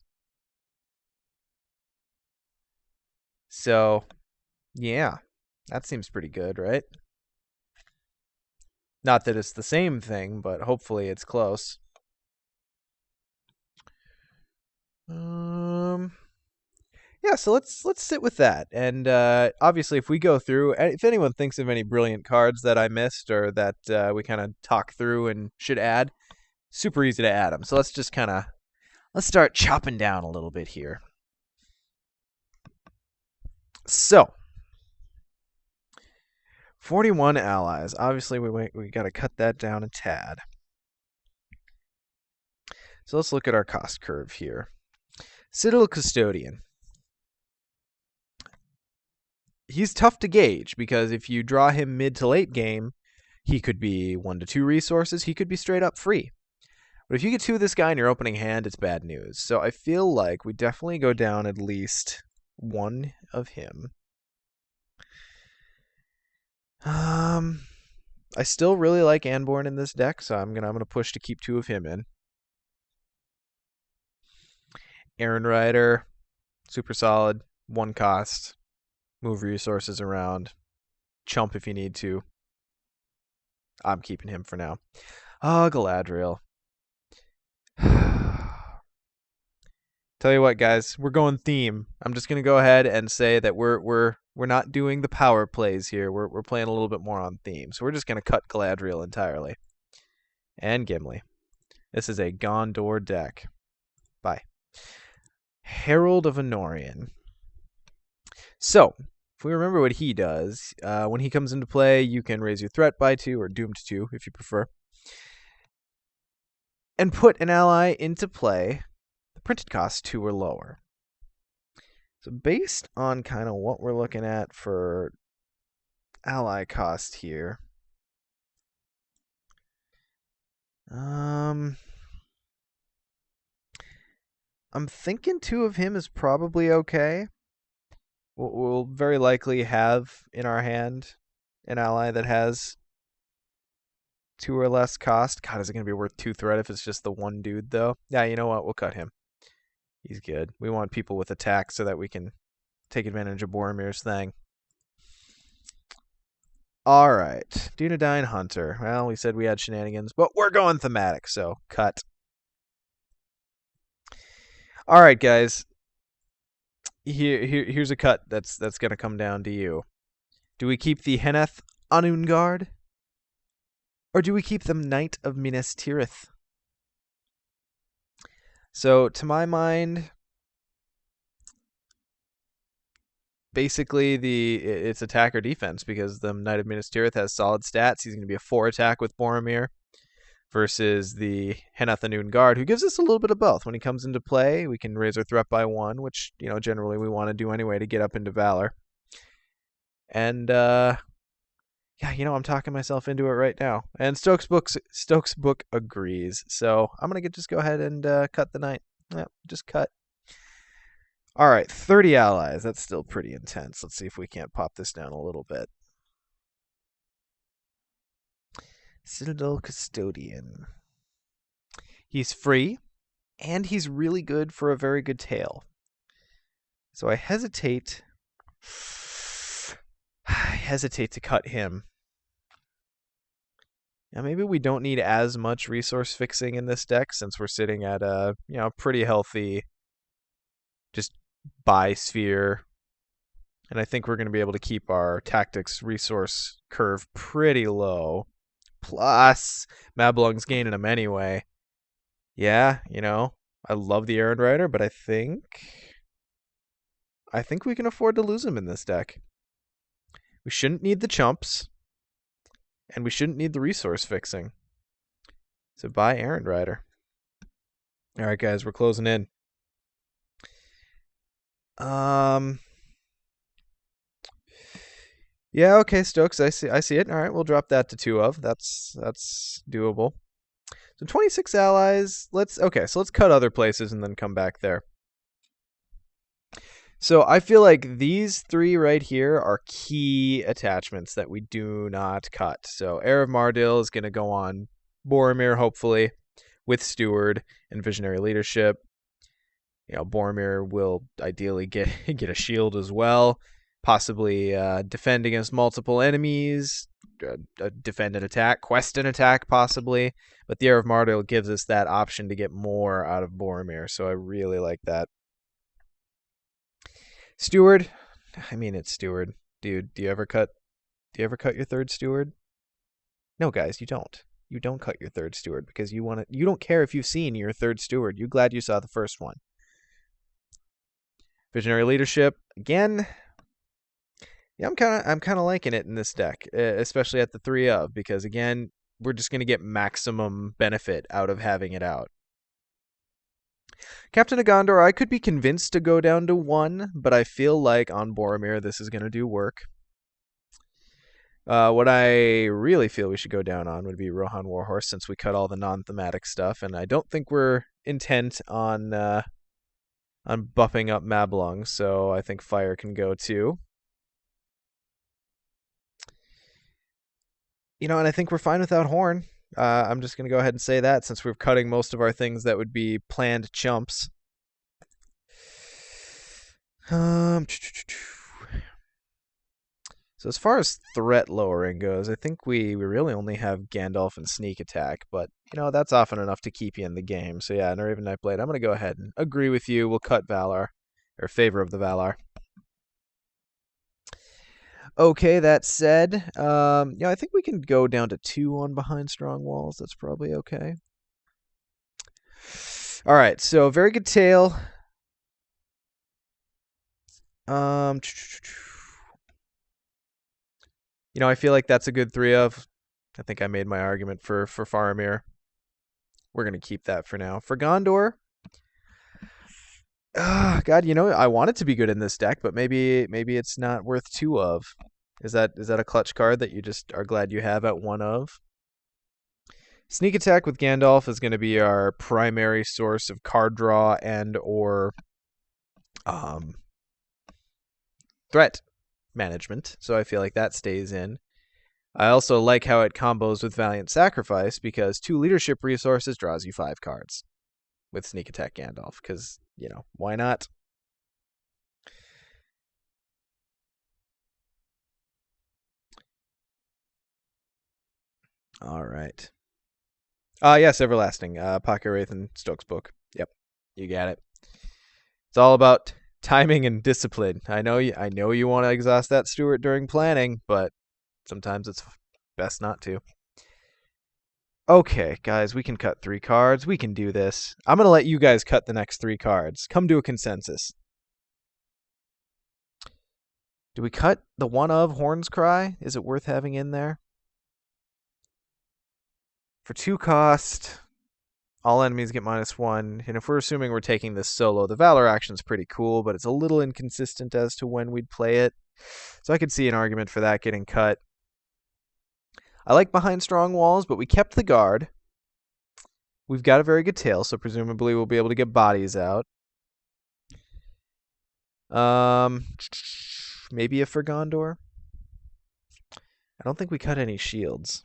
So, yeah, that seems pretty good, right? Not that it's the same thing, but hopefully it's close. Yeah, so let's sit with that. And obviously, if we go through, if anyone thinks of any brilliant cards that I missed or that we kind of talk through and should add, super easy to add them. So let's just let's start chopping down a little bit here. So 41 allies. Obviously, we got to cut that down a tad. So let's look at our cost curve here. Citadel Custodian. He's tough to gauge because if you draw him mid to late game, he could be 1 to 2 resources. He could be straight up free. But if you get 2 of this guy in your opening hand, it's bad news. So I feel like we definitely go down at least 1 of him. I still really like Anborn in this deck, so I'm gonna push to keep 2 of him in. Aaron Rider, super solid, 1 cost. Move resources around. Chump if you need to. I'm keeping him for now. Galadriel. Tell you what, guys, we're going theme. I'm just gonna go ahead and say that we're not doing the power plays here. We're playing a little bit more on theme. So we're just gonna cut Galadriel entirely. And Gimli. This is a Gondor deck. Bye. Herald of Anorian. So, if we remember what he does, when he comes into play, you can raise your threat by 2, or doomed 2, if you prefer. And put an ally into play, the printed cost 2 or lower. So based on kind of what we're looking at for ally cost here, I'm thinking 2 of him is probably okay. We'll very likely have in our hand an ally that has 2 or less cost. God, is it going to be worth 2 threat if it's just the 1 dude, though? Yeah, you know what? We'll cut him. He's good. We want people with attack so that we can take advantage of Boromir's thing. All right. Dunedain Hunter. Well, we said we had shenanigans, but we're going thematic, so cut. All right, guys. Here's a cut that's going to come down to you. Do we keep the Henneth Anungard? Or do we keep the Knight of Minas Tirith? So, to my mind, basically it's attack or defense because the Knight of Minas Tirith has solid stats. He's going to be a 4 attack with Boromir versus the Henneth Anungard, who gives us a little bit of both. When he comes into play, we can raise our threat by 1, which, generally we want to do anyway to get up into Valor. And Yeah, I'm talking myself into it right now. And Stokes book agrees. So I'm gonna just go ahead and cut the knight. Yeah, just cut. All right, 30 allies. That's still pretty intense. Let's see if we can't pop this down a little bit. Citadel Custodian. He's free, and he's really good for a very good tail. So I hesitate. I hesitate to cut him. Now maybe we don't need as much resource fixing in this deck since we're sitting at a pretty healthy just buy sphere. And I think we're going to be able to keep our tactics resource curve pretty low. Plus, Mablung's gaining them anyway. Yeah, I love the Errand Rider, but I think we can afford to lose him in this deck. We shouldn't need the chumps, and we shouldn't need the resource fixing. So buy Errand Rider. All right, guys, we're closing in. Yeah, okay, Stokes, I see it. All right, we'll drop that to 2 of. That's doable. So 26 allies. Let's cut other places and then come back there. So I feel like these 3 right here are key attachments that we do not cut. So Heir of Mardil is going to go on Boromir, hopefully, with Steward and Visionary Leadership. Boromir will ideally get a shield as well, possibly defend against multiple enemies, defend an attack, quest an attack possibly. But the Heir of Mardil gives us that option to get more out of Boromir, so I really like that. Steward, it's Steward. Dude, do you ever cut your 3rd Steward? No, guys, you don't. You don't cut your 3rd Steward because you don't care if you've seen your 3rd Steward. You're glad you saw the first one. Visionary Leadership, again. Yeah, I'm kind of liking it in this deck, especially at the 3 of, because again, we're just going to get maximum benefit out of having it out. Captain of Gondor, I could be convinced to go down to 1, but I feel like on Boromir this is going to do work. What I really feel we should go down on would be Rohan Warhorse, since we cut all the non-thematic stuff, and I don't think we're intent on buffing up Mablung, so I think Fire can go too. And I think we're fine without Horn. I'm just going to go ahead and say that since we're cutting most of our things that would be planned chumps. So as far as threat lowering goes, I think we really only have Gandalf and Sneak Attack, but that's often enough to keep you in the game. So yeah, Raven Nightblade, I'm going to go ahead and agree with you. We'll cut Valar, or favor of the Valar. Okay, that said, I think we can go down to 2 on Behind Strong Walls. That's probably okay. All right, so very good tail. I feel like that's a good 3 of. I think I made my argument for Faramir. We're going to keep that for now. For Gondor, God, I want it to be good in this deck, but maybe it's not worth 2 of. Is that a clutch card that you just are glad you have at 1 of? Sneak Attack with Gandalf is going to be our primary source of card draw and or threat management, so I feel like that stays in. I also like how it combos with Valiant Sacrifice because 2 leadership resources draws you 5 cards with Sneak Attack Gandalf, because, why not? All right. Yes, Everlasting. Pocket Wraith and Stokes book. Yep, you got it. It's all about timing and discipline. I know you want to exhaust that Steward during planning, but sometimes it's best not to. Okay, guys, we can cut 3 cards. We can do this. I'm going to let you guys cut the next 3 cards. Come to a consensus. Do we cut the 1 of Horn's Cry? Is it worth having in there? For 2 cost, all enemies get -1. And if we're assuming we're taking this solo, the Valor action's pretty cool, but it's a little inconsistent as to when we'd play it. So I could see an argument for that getting cut. I like behind strong walls, but we kept the guard. We've got a very good tail, so presumably we'll be able to get bodies out. Maybe a for Gondor. I don't think we cut any shields.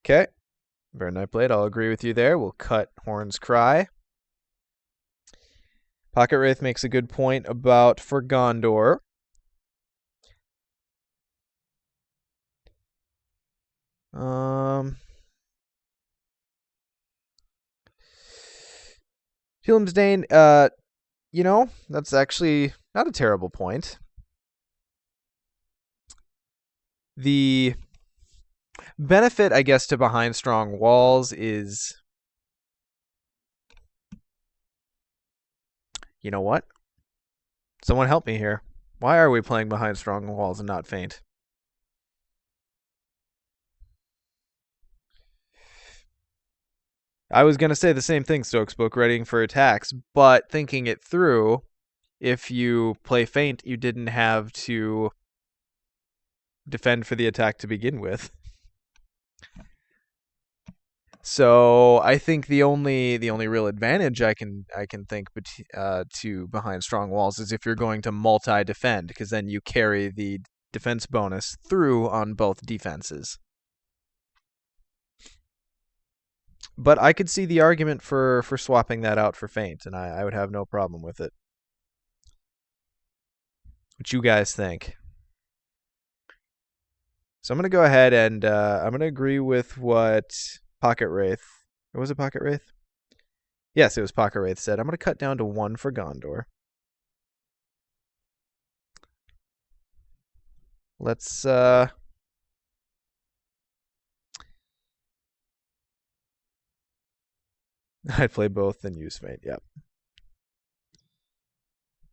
Okay. Very nice blade. I'll agree with you there. We'll cut Horn's Cry. Pocket Wraith makes a good point about for Gondor. Helmsdane, that's actually not a terrible point. The benefit, I guess, to behind strong walls is, you know what? Someone help me here. Why are we playing behind strong walls and not feint? I was going to say the same thing, Stokesbook, readying for attacks, but thinking it through, if you play feint, you didn't have to defend for the attack to begin with. So I think the only real advantage I can think to behind strong walls is if you're going to multi-defend, because then you carry the defense bonus through on both defenses. But I could see the argument for swapping that out for feint, and I would have no problem with it. What you guys think? So I'm going to go ahead and I'm going to agree with what Pocket Wraith. Or was it Pocket Wraith? Yes, it was Pocket Wraith said. I'm going to cut down to 1 for Gondor. Let's I'd play both and use feint. Yep.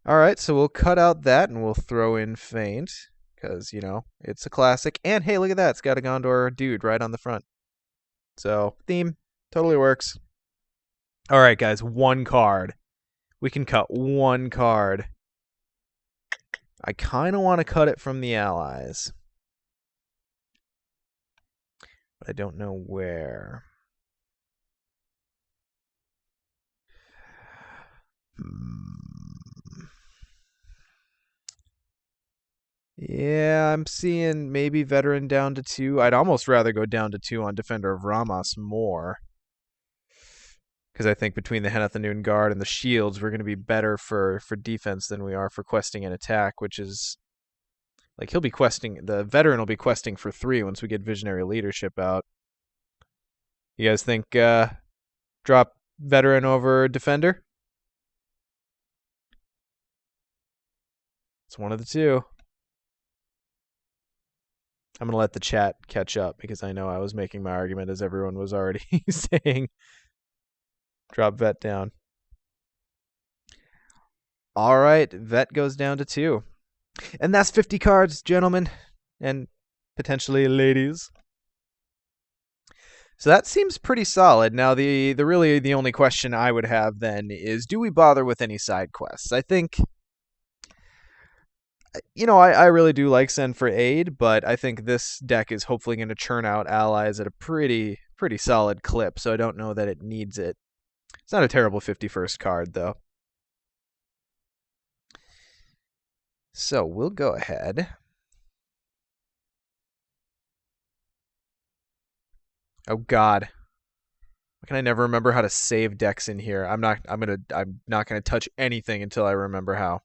All right, so we'll cut out that and we'll throw in feint because, it's a classic. And hey, look at that. It's got a Gondor dude right on the front. So, theme totally works. All right, guys, 1 card. We can cut 1 card. I kind of want to cut it from the allies. But I don't know where. Yeah, I'm seeing maybe veteran down to 2. I'd almost rather go down to 2 on Defender of Ramos more. Because I think between the Henethanoon Guard and the shields, we're going to be better for defense than we are for questing and attack, which is like he'll be questing, the veteran will be questing for 3 once we get Visionary Leadership out. You guys think drop veteran over defender? It's one of the two. I'm going to let the chat catch up because I know I was making my argument as everyone was already saying drop vet down. All right, vet goes down to 2. And that's 50 cards, gentlemen, and potentially ladies. So that seems pretty solid. Now, the only question I would have then is, do we bother with any side quests? I think, I really do like Send for Aid, but I think this deck is hopefully going to churn out allies at a pretty solid clip, so I don't know that it needs it. It's not a terrible 51st card, though. So we'll go ahead. Oh God. Why can I never remember how to save decks in here? I'm not gonna touch anything until I remember how.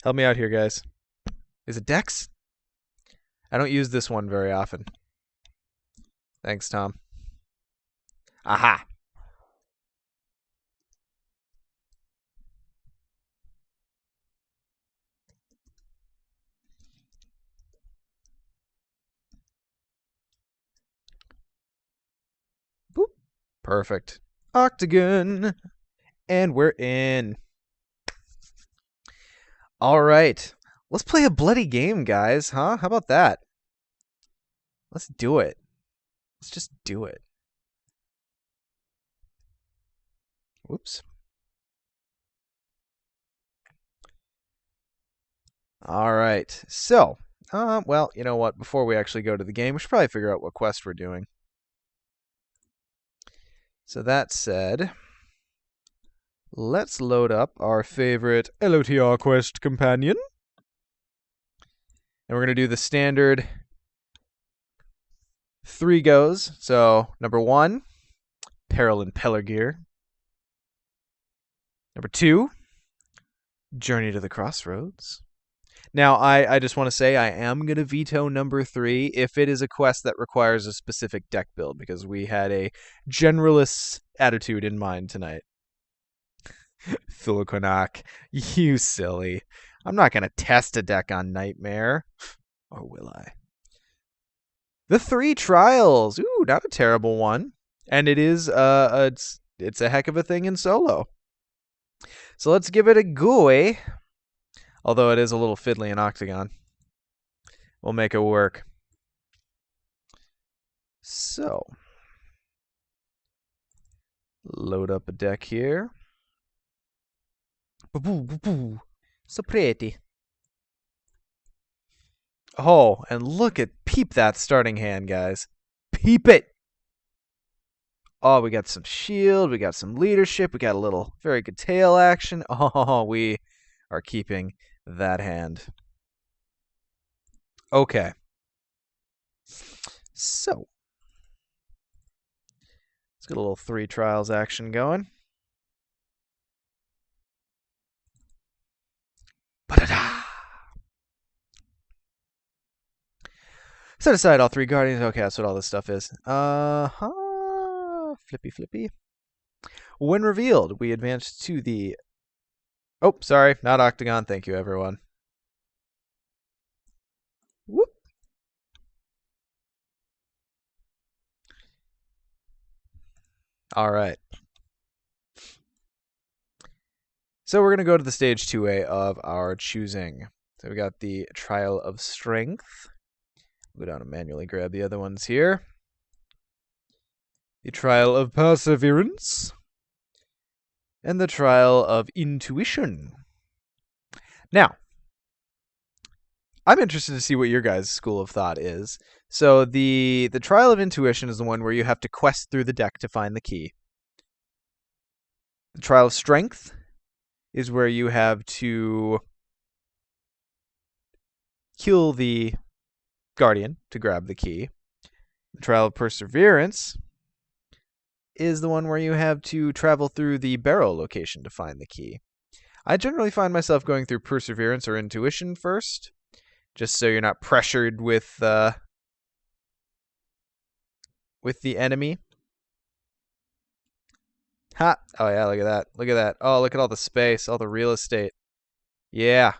Help me out here, guys. Is it Dex? I don't use this one very often. Thanks, Tom. Aha! Boop. Perfect. Octagon! And we're in. All right. Let's play a bloody game, guys, huh? How about that? Let's do it. Let's just do it. Whoops. All right. So, well, you know what? Before we actually go to the game, we should probably figure out what quest we're doing. So that said, let's load up our favorite LOTR quest companion. And we're going to do the standard 3 goes. So, number 1, Peril in Pelargir. Number 2, Journey to the Crossroads. Now, I just want to say I am going to veto number 3 if it is a quest that requires a specific deck build, because we had a generalist attitude in mind tonight. Thulakonak, you silly. I'm not going to test a deck on Nightmare. Or will I? The 3 Trials. Ooh, not a terrible one. And it is, it's a heck of a thing in solo. So let's give it a go, eh? Although it is a little fiddly in Octagon. We'll make it work. So, load up a deck here. So pretty. Oh, and peep that starting hand, guys. Peep it! Oh, we got some shield, we got some leadership, we got a little very good tail action. Oh, we are keeping that hand. Okay. So, let's get a little 3 trials action going. Ba-da-da! Set aside all 3 guardians. Okay, that's what all this stuff is. Flippy. When revealed, we advance to the... Oh, sorry, not Octagon. Thank you, everyone. Whoop. All right. So we're going to go to the stage 2A of our choosing. So we got the Trial of Strength. Go down and manually grab the other ones here. The Trial of Perseverance. And the Trial of Intuition. Now, I'm interested to see what your guys' school of thought is. So the Trial of Intuition is the one where you have to quest through the deck to find the key. The Trial of Strength is where you have to kill the Guardian to grab the key. The Trial of Perseverance is the one where you have to travel through the barrow location to find the key. I generally find myself going through Perseverance or Intuition first, just so you're not pressured with the enemy. Ha! Oh yeah, look at that. Look at that. Oh, look at all the space, all the real estate. Yeah.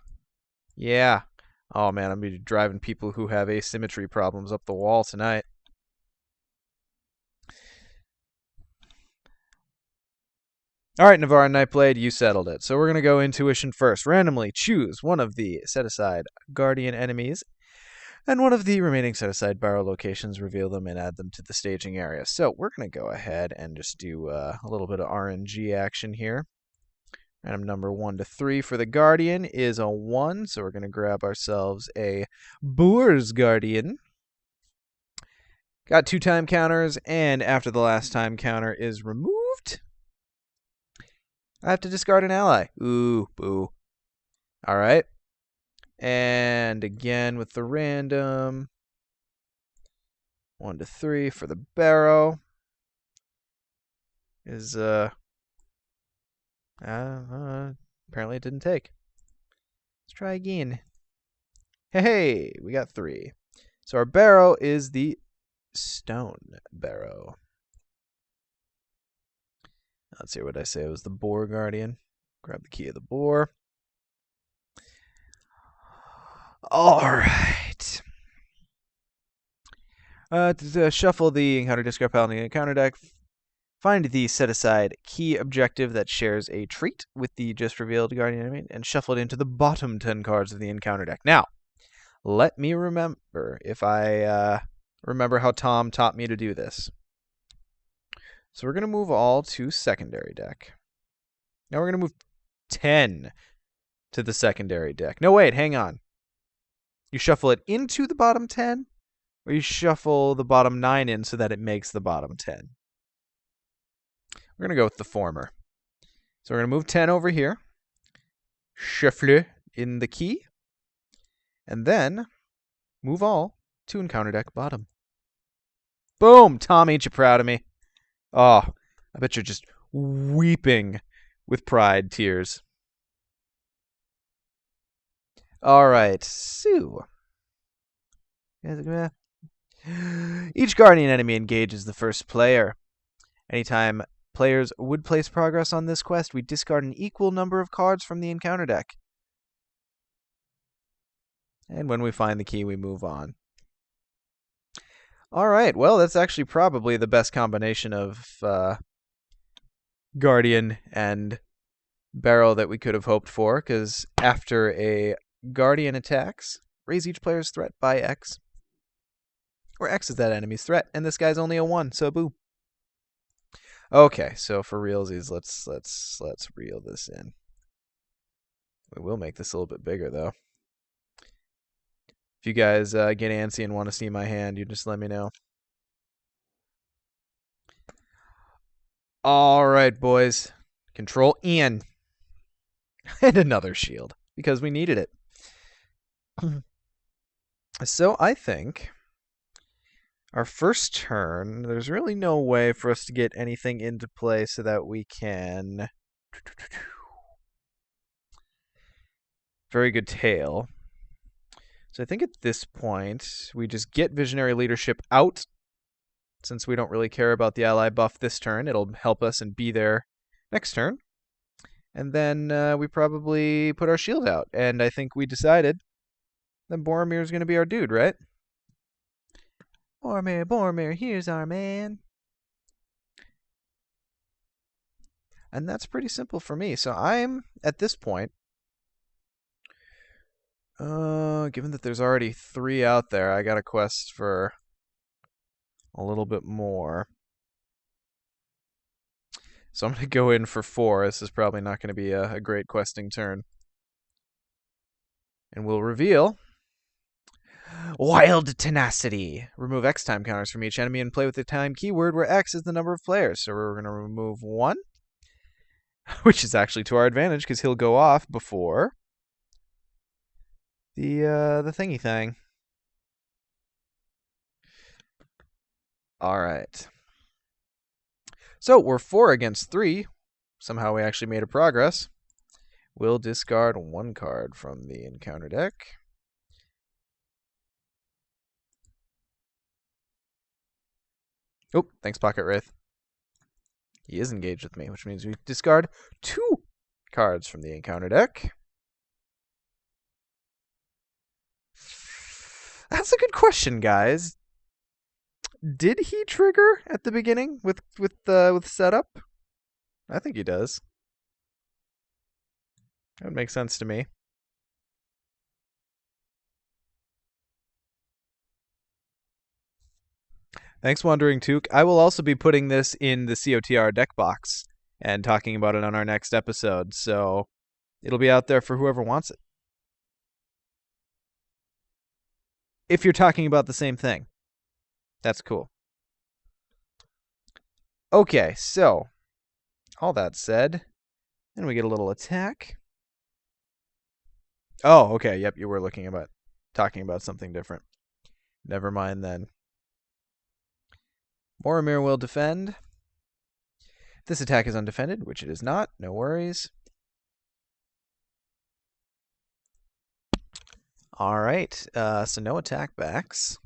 Yeah. Oh man, I'm going to be driving people who have asymmetry problems up the wall tonight. All right, Navarre and Nightblade, you settled it. So we're going to go Intuition first. Randomly choose one of the set-aside Guardian enemies and one of the remaining set-aside barrow locations, reveal them, and add them to the staging area. So we're going to go ahead and just do a little bit of RNG action here. Random number 1 to 3 for the Guardian is a 1, so we're going to grab ourselves a Boor's Guardian. Got 2 time counters, and after the last time counter is removed, I have to discard an ally. Ooh, boo. All right. And again with the random 1 to 3 for the barrow is apparently it didn't take. Let's try again. Hey, we got 3. So our barrow is the stone barrow. Let's see what I say. It was the Boar Guardian. Grab the key of the Boar. All right. To shuffle the encounter discard pile in the encounter deck. Find the set-aside key objective that shares a trait with the just revealed Guardian enemy and shuffle it into the bottom 10 cards of the encounter deck. Now, let me remember if I remember how Tom taught me to do this. So we're going to move all to secondary deck. Now we're going to move 10 to the secondary deck. No, wait, hang on. You shuffle it into the bottom 10, or you shuffle the bottom 9 in so that it makes the bottom 10. We're going to go with the former. So we're going to move 10 over here, shuffle in the key, and then move all to encounter deck bottom. Boom! Tom, ain't you proud of me? Oh, I bet you're just weeping with pride tears. All right, Sue. Each guardian enemy engages the first player. Anytime players would place progress on this quest, we discard an equal number of cards from the encounter deck. And when we find the key, we move on. All right, well, that's actually probably the best combination of Guardian and Barrel that we could have hoped for, because after a Guardian attacks, raise each player's threat by X, where X is that enemy's threat, and this guy's only a 1, so boo. Okay, so for realsies, let's reel this in. We will make this a little bit bigger, though. If you guys get antsy and want to see my hand, you just let me know. All right, boys. Control N. And another shield, because we needed it. So I think our first turn, there's really no way for us to get anything into play so that we can... Very good tail. So I think at this point, we just get Visionary Leadership out. Since we don't really care about the ally buff this turn, it'll help us and be there next turn. And then we probably put our shield out. And I think we decided that Boromir's going to be our dude, right? Boromir, here's our man. And that's pretty simple for me. So I'm, at this point, given that there's already 3 out there, I got a quest for a little bit more. So I'm going to go in for 4. This is probably not going to be a great questing turn. And we'll reveal Wild Tenacity. Remove X time counters from each enemy and play with the time keyword where X is the number of players. So we're going to remove 1, which is actually to our advantage because he'll go off before the thingy thing. All right. So we're 4 against 3. Somehow we actually made a progress. We'll discard 1 card from the encounter deck. Oh, thanks, Pocket Wraith. He is engaged with me, which means we discard 2 cards from the encounter deck. That's a good question, guys. Did he trigger at the beginning with setup? I think he does. That would make sense to me. Thanks, Wandering Took. I will also be putting this in the COTR deck box and talking about it on our next episode, so it'll be out there for whoever wants it. If you're talking about the same thing. That's cool. Okay, so all that said, then we get a little attack. Oh, okay, yep, you were talking about something different. Never mind then. Boromir will defend. This attack is undefended, which it is not. No worries. All right, so no attack backs.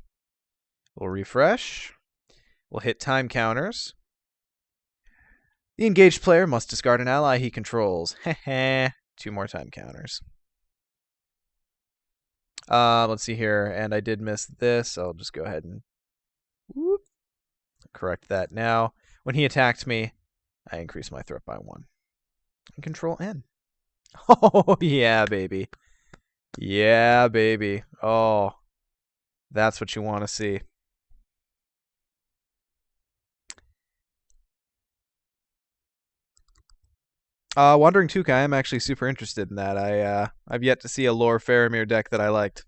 We'll refresh. We'll hit time counters. The engaged player must discard an ally he controls. Heh 2 more time counters. Let's see here, and I did miss this. I'll just go ahead and correct that now. When he attacked me, I increased my threat by 1. And Control N. Oh, yeah, baby. Yeah, baby. Oh, that's what you want to see. Wandering Tukai, I'm actually super interested in that. I've yet to see a lore Faramir deck that I liked.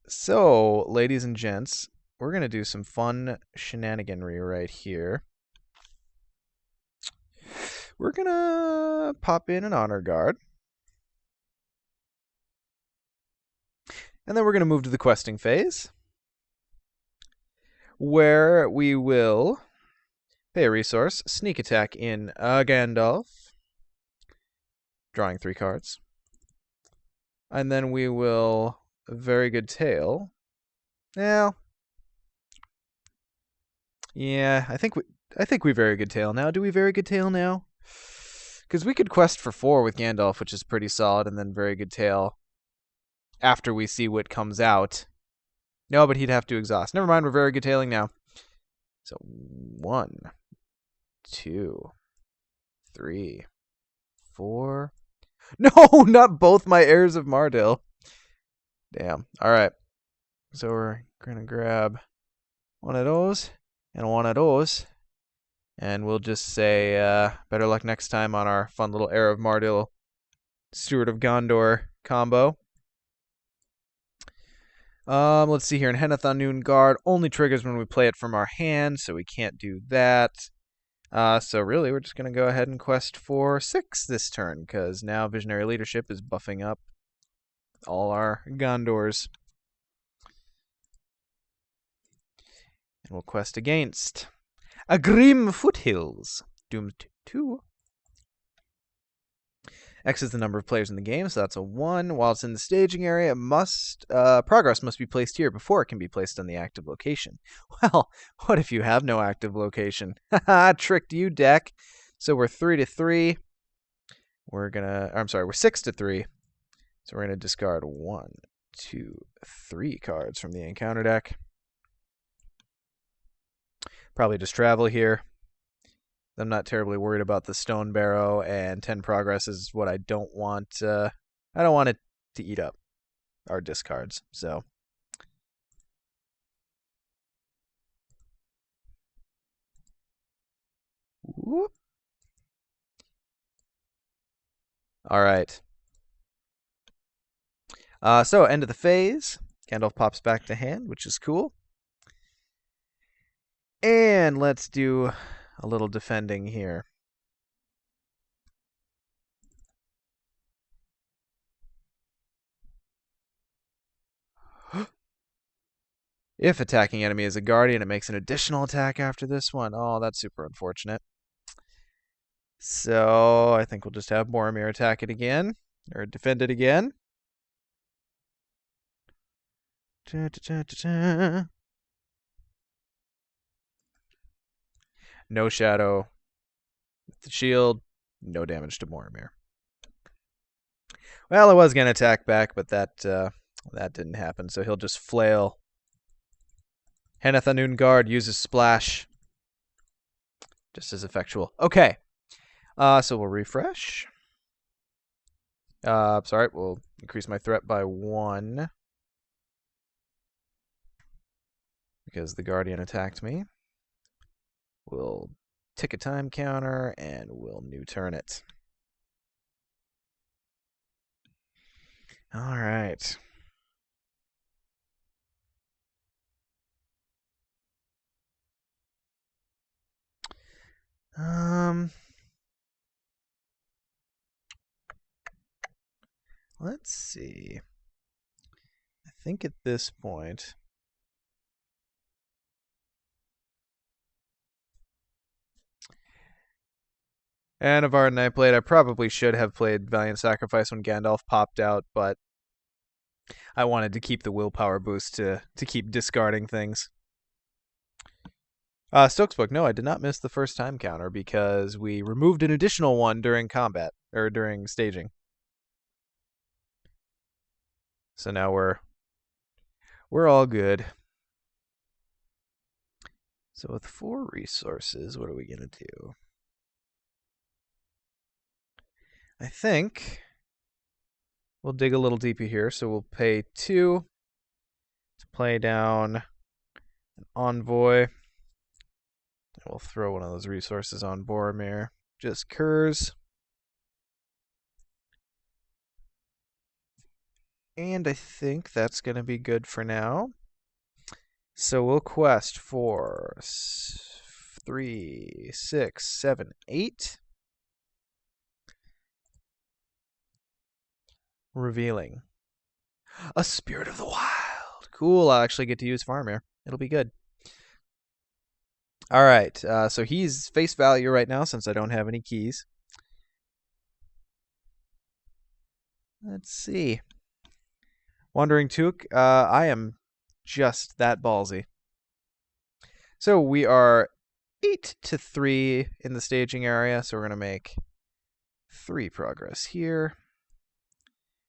So, ladies and gents, we're gonna do some fun shenaniganry right here. We're gonna pop in an honor guard. And then we're gonna move to the questing phase, where we will pay a resource, sneak attack in Gandalf, drawing 3 cards. And then we will very good tail. Well, yeah, I think we very good tail now. Do we very good tail now? Because we could quest for 4 with Gandalf, which is pretty solid, and then very good tail after we see what comes out. No, but he'd have to exhaust. Never mind, we're very good tailing now. So 1, 2, 3, 4. No, not both my heirs of Mardil. Damn. All right. So we're going to grab one of those and one of those. And we'll just say better luck next time on our fun little heir of Mardil, Steward of Gondor combo. Let's see here. In Henethon Guard only triggers when we play it from our hand, so we can't do that. So really, we're just going to go ahead and quest for 6 this turn, because now Visionary Leadership is buffing up all our Gondors. And we'll quest against a Grim Foothills, doomed 2. X is the number of players in the game, so that's a 1. While it's in the staging area, progress must be placed here before it can be placed on the active location. Well, what if you have no active location? Haha, tricked you, deck. So we're 3-3. We're 6-3. So we're gonna discard 1, 2, 3 cards from the encounter deck. Probably just travel here. I'm not terribly worried about the Stone Barrow, and 10 progress is what I don't want. I don't want it to eat up our discards. So, whoop. All right. So end of the phase. Gandalf pops back to hand, which is cool. And let's do a little defending here. If attacking enemy is a guardian, it makes an additional attack after this one. Oh, that's super unfortunate. So I think we'll just have Boromir attack it again, or defend it again. No shadow. With the shield, no damage to Boromir. Well, I was going to attack back, but that didn't happen, so he'll just flail. Henethon Guard uses Splash. Just as effectual. Okay. So we'll refresh. Sorry, we'll increase my threat by 1. Because the Guardian attacked me. We'll tick a time counter, and we'll new turn it. All right. Let's see. I think at this point, and of our Nightblade, I probably should have played Valiant Sacrifice when Gandalf popped out, but I wanted to keep the willpower boost to keep discarding things. Stokes book. No, I did not miss the first time counter because we removed an additional one during combat, or during staging. So now we're all good. So with 4 resources, what are we going to do? I think we'll dig a little deeper here. So we'll pay 2 to play down an Envoy. And we'll throw one of those resources on Boromir, just curs. And I think that's going to be good for now. So we'll quest for 3, 6, 7, 8. Revealing. A Spirit of the Wild. Cool, I'll actually get to use Farmir. It'll be good. All right, so he's face value right now since I don't have any keys. Let's see. Wandering Took, I am just that ballsy. So we are 8-3 in the staging area, so we're going to make 3 progress here.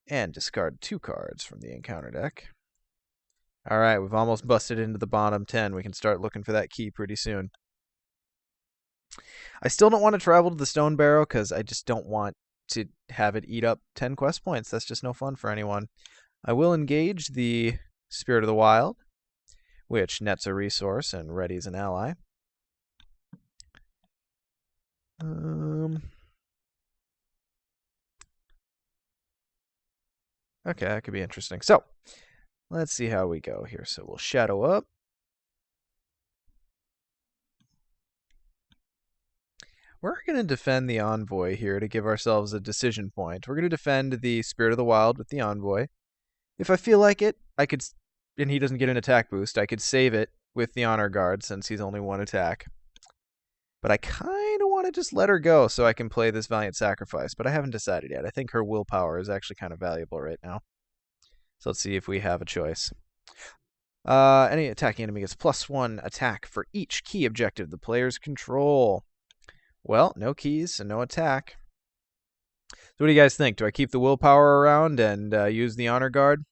And discard 2 cards from the encounter deck. All right, we've almost busted into the bottom 10. We can start looking for that key pretty soon. I still don't want to travel to the Stone Barrow because I just don't want to have it eat up 10 quest points. That's just no fun for anyone. I will engage the Spirit of the Wild, which nets a resource and readies an ally. Okay, that could be interesting. So, let's see how we go here. So we'll shadow up. We're going to defend the Envoy here to give ourselves a decision point. We're going to defend the Spirit of the Wild with the Envoy. If I feel like it, I could, and he doesn't get an attack boost, I could save it with the Honor Guard since he's only 1 attack. But I kind of want to just let her go so I can play this Valiant Sacrifice, but I haven't decided yet. I think her willpower is actually kind of valuable right now. So let's see if we have a choice. Any attacking enemy gets +1 attack for each key objective the players control. Well, no keys and no attack. So what do you guys think? Do I keep the willpower around and use the Honor Guard?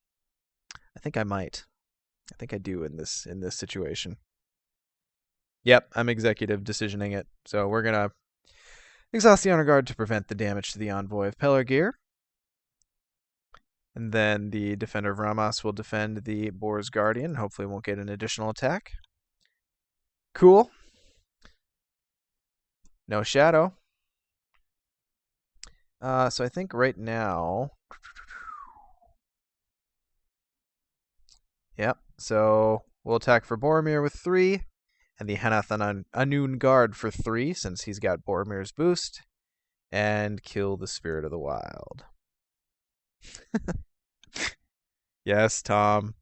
I think I might. I think I do in this situation. Yep, I'm executive decisioning it. So we're going to exhaust the Honor Guard to prevent the damage to the Envoy of Pelargir. And then the Defender of Ramas will defend the Boar's Guardian. Hopefully won't get an additional attack. Cool. No shadow. So I think right now... Yep, so we'll attack for Boromir with 3, and the Hanath Anun Guard for 3, since he's got Boromir's boost, and kill the Spirit of the Wild. Yes, Tom.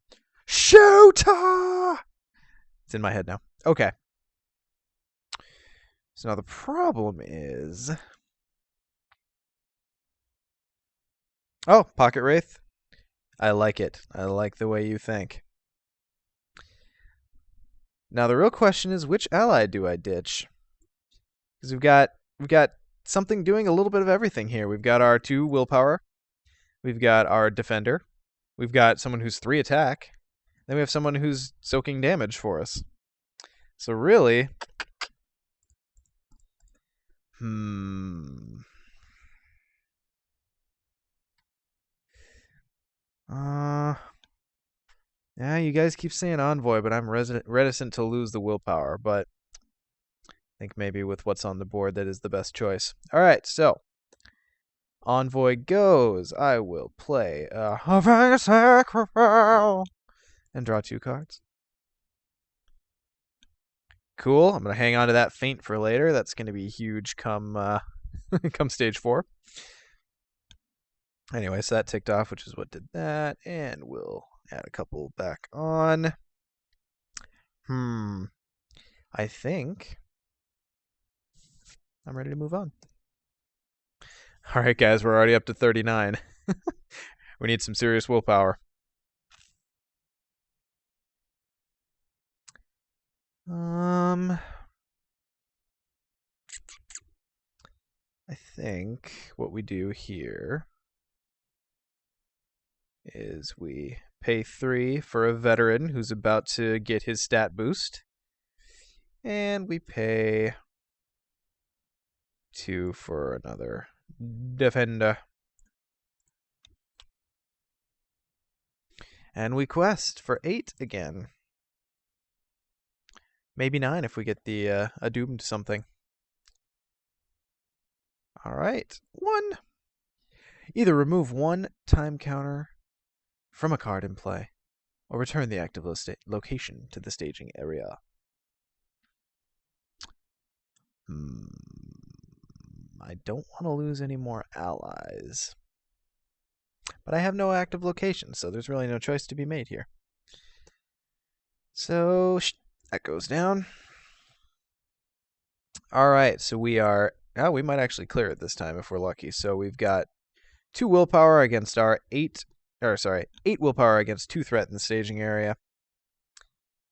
Shooter! It's in my head now. Okay. So now the problem is... Oh, Pocket Wraith. I like it. I like the way you think. Now the real question is, which ally do I ditch? Because we've got something doing a little bit of everything here. We've got our 2 willpower. We've got our defender. We've got someone who's 3 attack. Then we have someone who's soaking damage for us. So really... Yeah, you guys keep saying Envoy, but I'm reticent to lose the willpower. But I think maybe with what's on the board, that is the best choice. All right, so Envoy goes. I will play a sacrifice and draw 2 cards. Cool. I'm gonna hang on to that feint for later. That's gonna be huge come come stage 4. Anyway, so that ticked off, which is what did that, and we'll add a couple back on. I think I'm ready to move on. All right, guys, we're already up to 39. We need some serious willpower. I think what we do here is we pay 3 for a veteran who's about to get his stat boost. And we pay 2 for another defender. And we quest for 8 again. Maybe 9 if we get the a doomed something. All right. 1. Either remove 1 time counter from a card in play, or return the active location to the staging area. I don't want to lose any more allies. But I have no active location, so there's really no choice to be made here. So that goes down. All right, so we are... Oh, we might actually clear it this time if we're lucky. So we've got 2 willpower against our 8... 8 willpower against 2 threat in the staging area.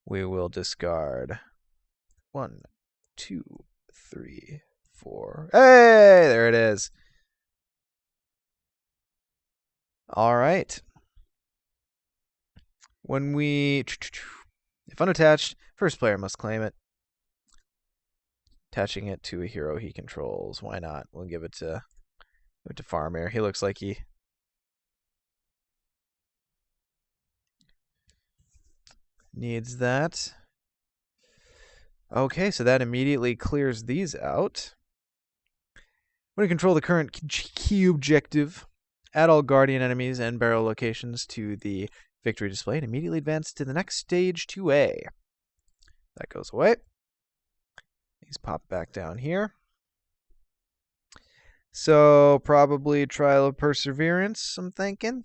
We will discard 1, 2, 3, 4. Hey, there it is. All right. When we... If unattached, first player must claim it. Attaching it to a hero he controls. Why not? We'll give it to Faramir. He looks like he needs that. Okay, so that immediately clears these out. When you control the current key objective, add all guardian enemies and barrel locations to the victory display and immediately advance to the next stage 2A. That goes away. These pop back down here. So probably Trial of Perseverance, I'm thinking.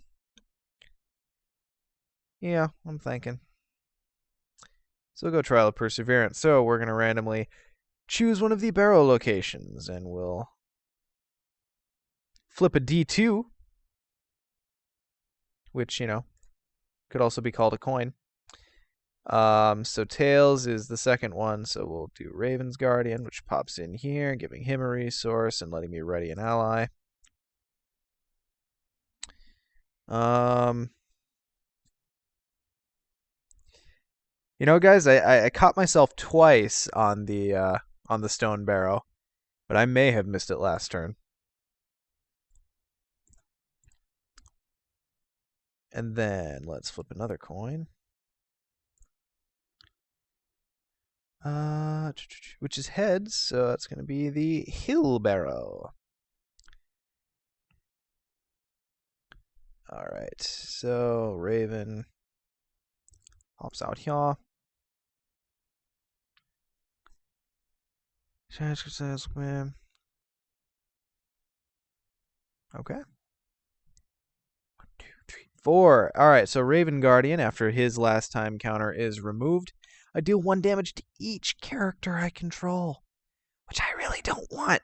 Yeah, I'm thinking. So we'll go Trial of Perseverance. So we're going to randomly choose one of the barrel locations, and we'll flip a D2, which, could also be called a coin. So Tails is the second one, so we'll do Raven's Guardian, which pops in here, giving him a resource and letting me ready an ally. Guys, I caught myself twice on the stone barrow, but I may have missed it last turn. And then let's flip another coin. Which is heads, so that's going to be the hill barrow. All right, so Raven hops out here. Okay. 1, 2, 3, 4. All right, so Raven Guardian, after his last time counter is removed, I deal 1 damage to each character I control, which I really don't want.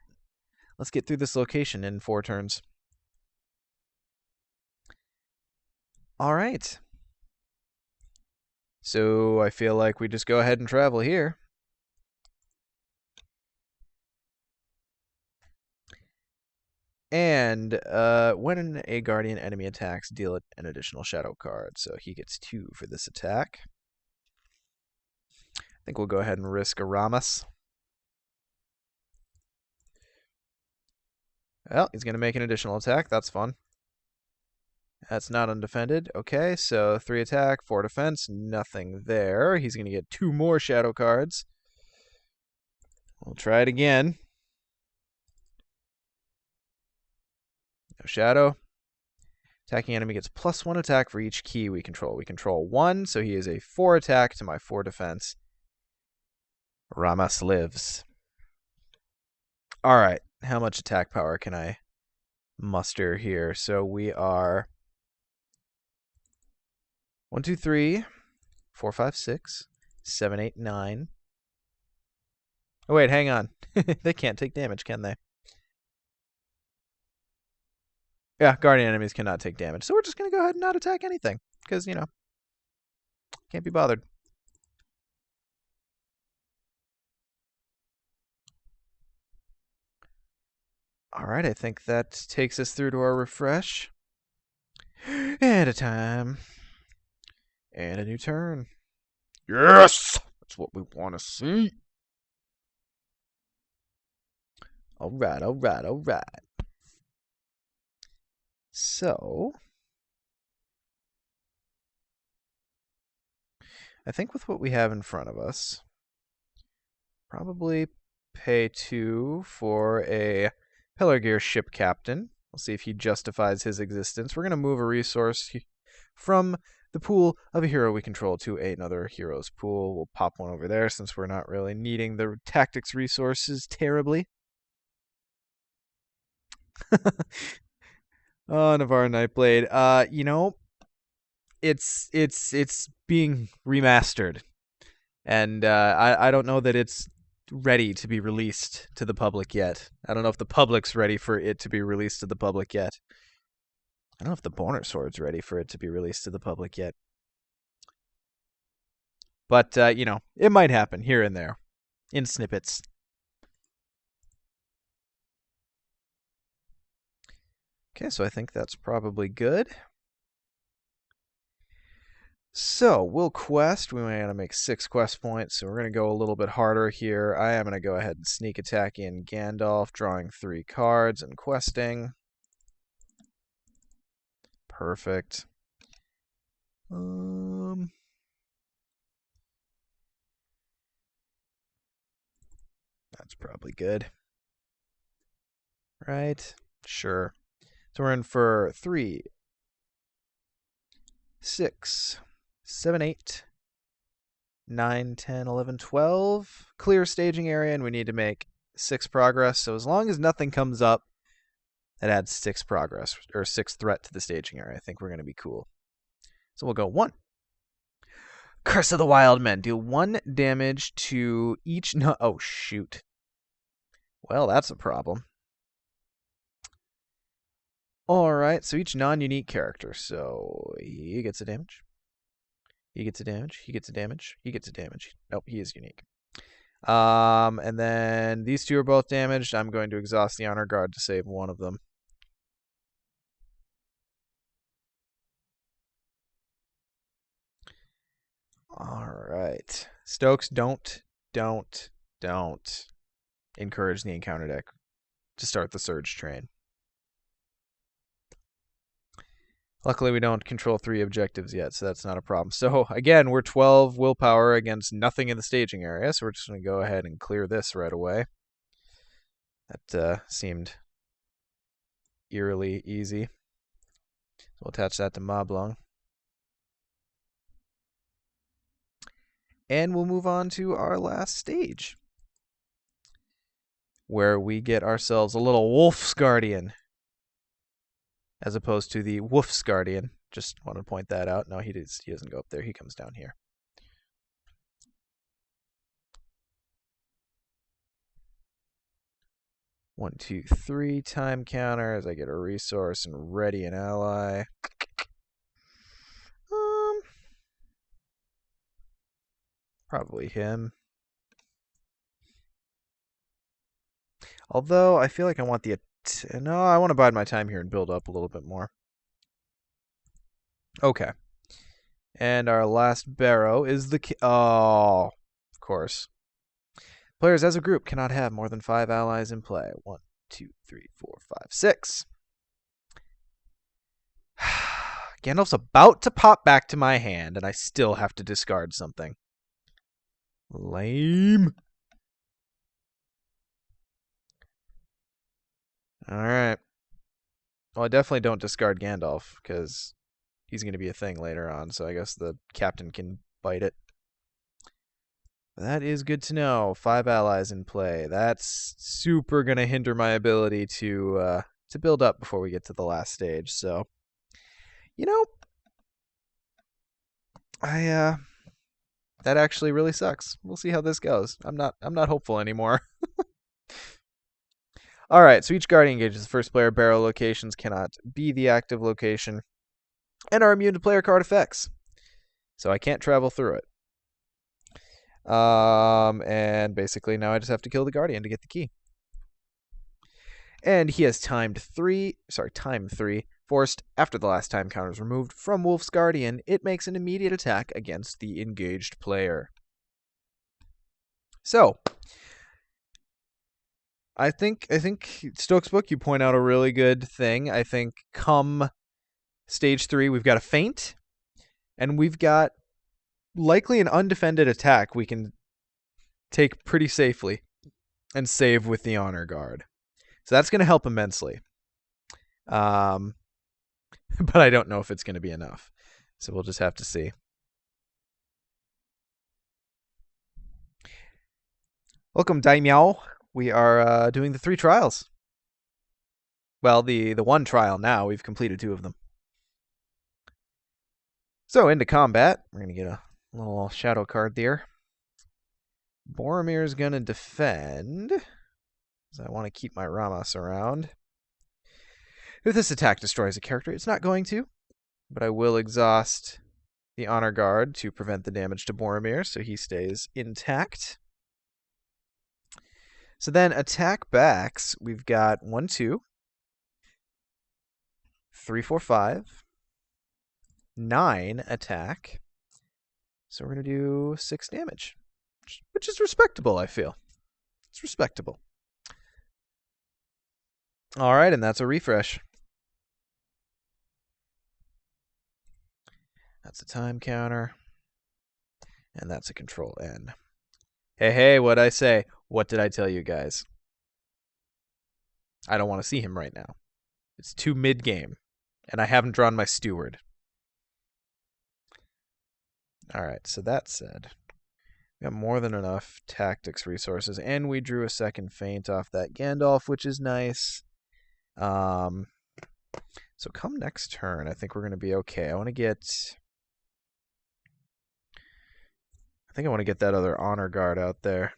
Let's get through this location in 4 turns. All right. So I feel like we just go ahead and travel here. And when a guardian enemy attacks, deal it an additional shadow card. So he gets 2 for this attack. I think we'll go ahead and risk a Ramus. Well, he's going to make an additional attack. That's fun. That's not undefended. Okay, so 3 attack, 4 defense, nothing there. He's going to get 2 more shadow cards. We'll try it again. No shadow. Attacking enemy gets +1 attack for each key we control. We control 1, so he is a 4 attack to my 4 defense. Ramus lives. All right, how much attack power can I muster here? So we are 1, 2, 3, 4, 5, 6, 7, 8, 9. Oh, wait, hang on. They can't take damage, can they? Yeah, guardian enemies cannot take damage. So we're just going to go ahead and not attack anything. Because, can't be bothered. All right, I think that takes us through to our refresh. And a time. And a new turn. Yes! That's what we want to see. All right, all right, all right. So, I think with what we have in front of us, probably pay 2 for a Pelargir ship captain. We'll see if he justifies his existence. We're going to move a resource from the pool of a hero we control to another hero's pool. We'll pop one over there since we're not really needing the tactics resources terribly. Oh, Navarre Nightblade. You know, it's being remastered, and I don't know that it's ready to be released to the public yet. I don't know if the public's ready for it to be released to the public yet. I don't know if the Boner Sword's ready for it to be released to the public yet. But you know, it might happen here and there, in snippets. Okay, so I think that's probably good. So we'll quest. We want to make 6 quest points, so we're going to go a little bit harder here. I am going to go ahead and sneak attack in Gandalf, drawing 3 cards and questing. Perfect. That's probably good. Right? Sure. So we're in for 3, 6, 7, 8, 9, 10, 11, 12. Clear staging area, and we need to make 6 progress. So as long as nothing comes up that adds 6 progress, or 6 threat to the staging area, I think we're going to be cool. So we'll go 1. Curse of the Wild Men. Deal 1 damage to each... No, oh, shoot. Well, that's a problem. Alright, so each non-unique character. So he gets a damage. He gets a damage. He gets a damage. He gets a damage. Nope, he is unique. And then these 2 are both damaged. I'm going to exhaust the Honor Guard to save one of them. Alright. Stokes, don't encourage the encounter deck to start the Surge train. Luckily, we don't control 3 objectives yet, so that's not a problem. So, again, we're 12 willpower against nothing in the staging area, so we're just going to go ahead and clear this right away. That seemed eerily easy. So we'll attach that to Moblong. And we'll move on to our last stage, where we get ourselves a little Wolf's Guardian, as opposed to the Wolf's Guardian. Just want to point that out. No, he doesn't go up there. He comes down here. One, 2, 3 time counter as I get a resource and ready an ally. Probably him. Although I feel like I want the... No, I want to bide my time here and build up a little bit more. Okay. And our last barrow is the... Oh, of course. Players as a group cannot have more than 5 allies in play. 1, 2, 3, 4, 5, 6. Gandalf's about to pop back to my hand, and I still have to discard something. Lame. Alright. Well, I definitely don't discard Gandalf, because he's going to be a thing later on, so I guess the captain can bite it. That is good to know. 5 allies in play. That's super going to hinder my ability to build up before we get to the last stage, so... You know... That actually really sucks. We'll see how this goes. I'm not hopeful anymore. Alright, so each guardian engages the first player. Barrow locations cannot be the active location, and are immune to player card effects. So I can't travel through it. And basically now I just have to kill the guardian to get the key. And he has time 3, forced after the last time counter is removed from Wolf's Guardian. It makes an immediate attack against the engaged player. So, I think Stokes' book, you point out a really good thing. I think come stage 3, we've got a feint, and we've got likely an undefended attack we can take pretty safely and save with the Honor Guard. So that's going to help immensely. But I don't know if it's going to be enough. So we'll just have to see. Welcome, Daimyo. We are doing the 3 trials. Well, the 1 trial now. We've completed 2 of them. So into combat. We're going to get a little shadow card there. Boromir's going to defend, because I want to keep my Ramas around. If this attack destroys a character, it's not going to, but I will exhaust the Honor Guard to prevent the damage to Boromir, so he stays intact. So then attack backs, we've got 1, 2, 3, 4, 5, 9 attack. So we're going to do 6 damage, which is respectable, I feel. It's respectable. All right, and that's a refresh. That's a time counter. And that's a control N. Hey, what'd I say? What did I tell you guys? I don't want to see him right now. It's too mid-game, and I haven't drawn my steward. All right, so that said, we got more than enough tactics resources, and we drew a second feint off that Gandalf, which is nice. So come next turn, I think we're going to be okay. I want to get that other Honor Guard out there.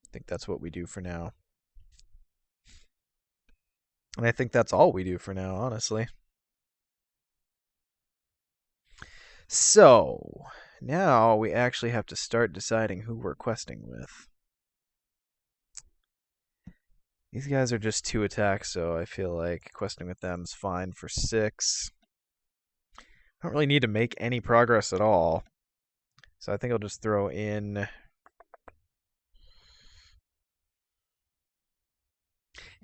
I think that's what we do for now. And I think that's all we do for now, honestly. So, now we actually have to start deciding who we're questing with. These guys are just 2 attacks, so I feel like questing with them is fine for 6. I don't really need to make any progress at all. So I think I'll just throw in...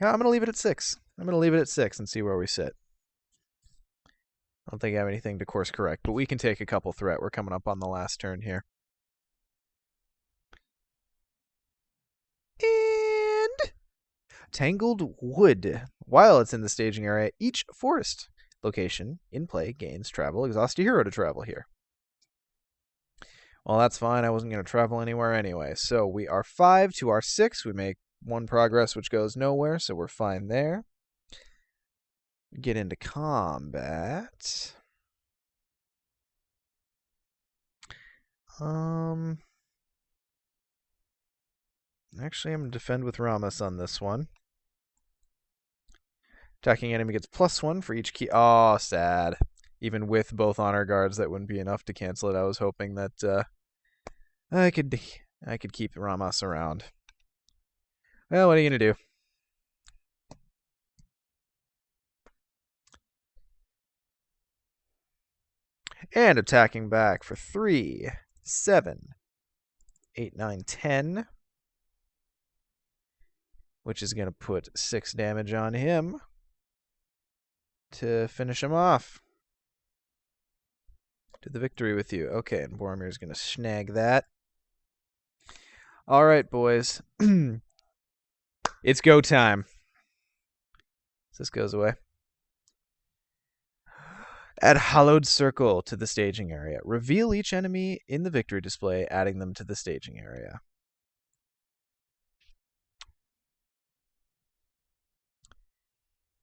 Yeah, I'm going to leave it at 6. I'm going to leave it at 6 and see where we sit. I don't think I have anything to course correct, but we can take a couple threat. We're coming up on the last turn here. And Tangled Wood. While it's in the staging area, each forest location in play gains travel. Exhaust a hero to travel here. Well, that's fine. I wasn't going to travel anywhere anyway. So we are 5 to our 6. We make 1 progress, which goes nowhere, so we're fine there. Get into combat. Actually, I'm going to defend with Ramas on this one. Attacking enemy gets +1 for each key. Oh, sad. Even with both Honor Guards, that wouldn't be enough to cancel it. I was hoping that I could keep Ramas around. Well, what are you going to do? And attacking back for 3, 7, 8, 9, 10. Which is going to put 6 damage on him to finish him off. To the victory with you. Okay, and Boromir's going to snag that. All right, boys. It's go time. This goes away. Add Hollowed Circle to the staging area. Reveal each enemy in the victory display, adding them to the staging area.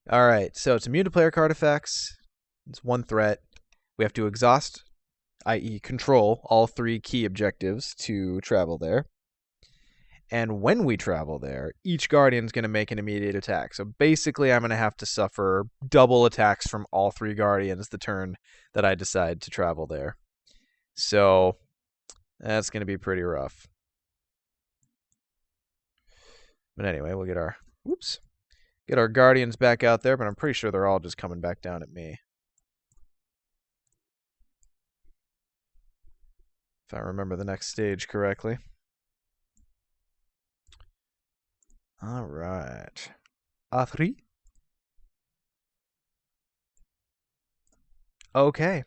All right, so it's immune to player card effects. It's 1 threat. We have to exhaust, i.e. control, all 3 key objectives to travel there. And when we travel there, each Guardian's going to make an immediate attack. So basically, I'm going to have to suffer double attacks from all 3 Guardians the turn that I decide to travel there. So that's going to be pretty rough. But anyway, we'll get our Guardians back out there, but I'm pretty sure they're all just coming back down at me. If I remember the next stage correctly. All right. A3. Okay.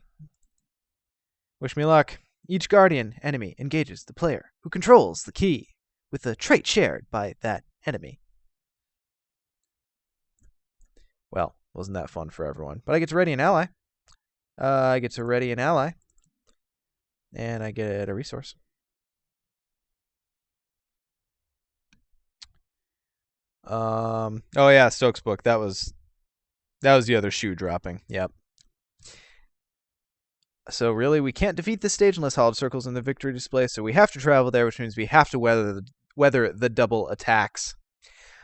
Wish me luck. Each Guardian enemy engages the player who controls the key with a trait shared by that enemy. Well, wasn't that fun for everyone? But I get to ready an ally. I get to ready an ally. And I get a resource. Oh yeah, Stokes book. That was the other shoe dropping. Yep. So really, we can't defeat this stage unless Hollowed Circle's in the victory display. So we have to travel there, which means we have to weather the double attacks.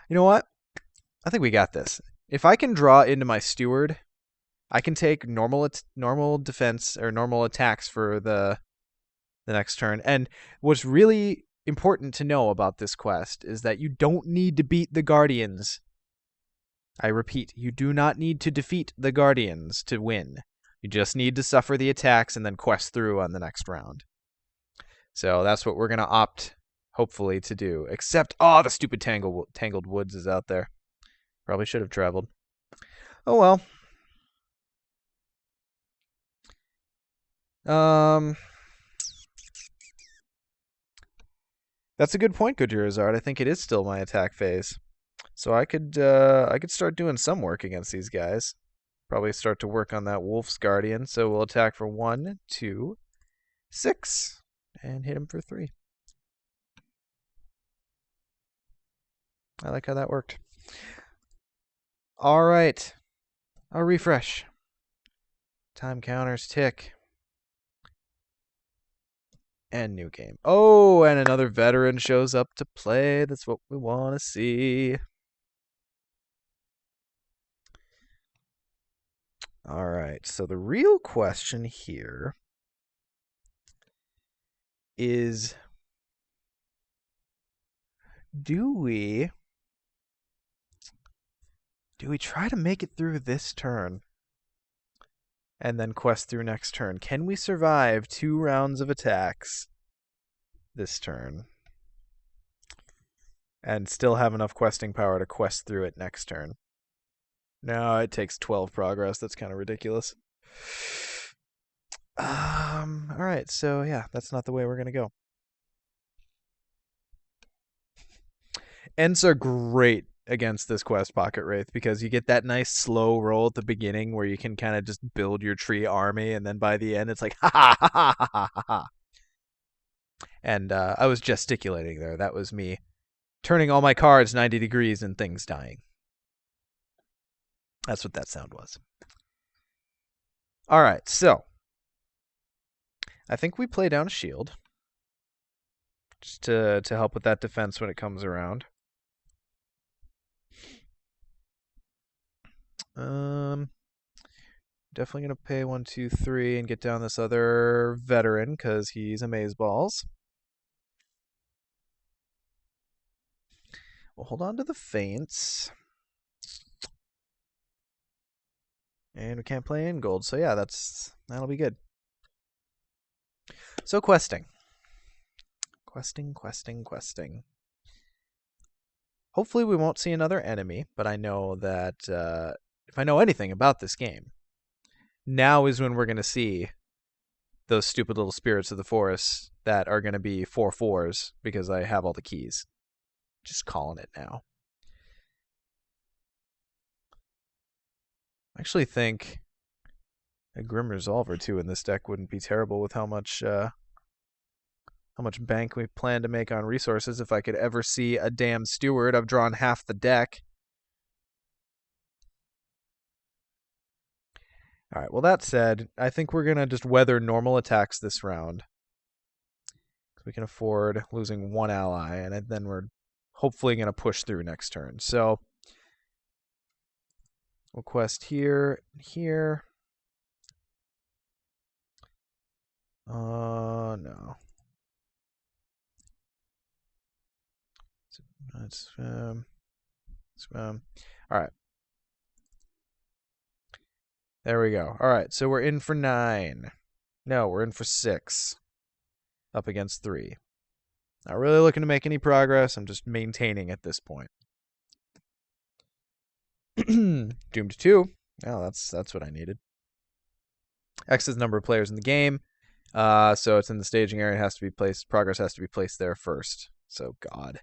You know what? I think we got this. If I can draw into my steward, I can take normal defense or normal attacks for the next turn. And what's really important to know about this quest is that you don't need to beat the Guardians. I repeat, you do not need to defeat the Guardians to win. You just need to suffer the attacks and then quest through on the next round. So that's what we're going to opt, hopefully, to do. Except, the stupid Tangled Woods is out there. Probably should have traveled. Oh well. That's a good point, Goodyear. I think it is still my attack phase. So I could start doing some work against these guys. Probably start to work on that Wolf's Guardian. So we'll attack for 1, 2, 6, and hit him for 3. I like how that worked. All right. I'll refresh. Time counters tick. And new game. Oh, and another veteran shows up to play. That's what we want to see. All right. So the real question here is, do we try to make it through this turn and then quest through next turn? Can we survive 2 rounds of attacks this turn and still have enough questing power to quest through it next turn? No, it takes 12 progress. That's kind of ridiculous. All right, so yeah, that's not the way we're going to go. Ents are great against this quest, Pocket Wraith, because you get that nice slow roll at the beginning where you can kind of just build your tree army, and then by the end it's like ha ha ha ha ha ha ha. And I was gesticulating there. That was me turning all my cards 90 degrees and things dying. That's what that sound was. All right, so I think we play down a shield just to help with that defense when it comes around. Definitely gonna pay 1, 2, 3 and get down this other veteran because he's amazeballs. We'll hold on to the feints. And we can't play in gold, so yeah, that'll be good. So questing. Questing. Hopefully we won't see another enemy, but I know that if I know anything about this game, now is when we're going to see those stupid little spirits of the forest that are going to be 4/4s because I have all the keys. Just calling it now. I actually think a Grim Resolve or 2 in this deck wouldn't be terrible with how much bank we plan to make on resources. If I could ever see a damn steward, I've drawn half the deck. All right, well, that said, I think we're going to just weather normal attacks this round. We can afford losing 1 ally, and then we're hopefully going to push through next turn. So we'll quest here and here. No. Let's all right. There we go. All right, so we're in for 9. No, we're in for 6. Up against 3. Not really looking to make any progress. I'm just maintaining at this point. Doomed 2. Well, that's what I needed. X is the number of players in the game. So it's in the staging area. It has to be placed. Progress has to be placed there first. So, God.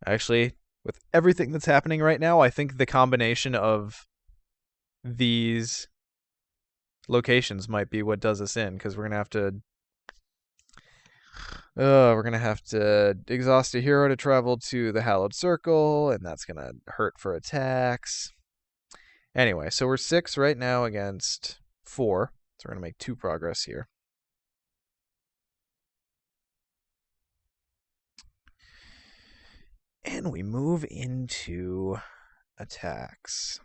Actually, with everything that's happening right now, I think the combination of these locations might be what does us in, because we're gonna have to exhaust a hero to travel to the Hallowed Circle, and that's gonna hurt for attacks. Anyway, so we're 6 right now against 4, so we're gonna make 2 progress here. And we move into attacks.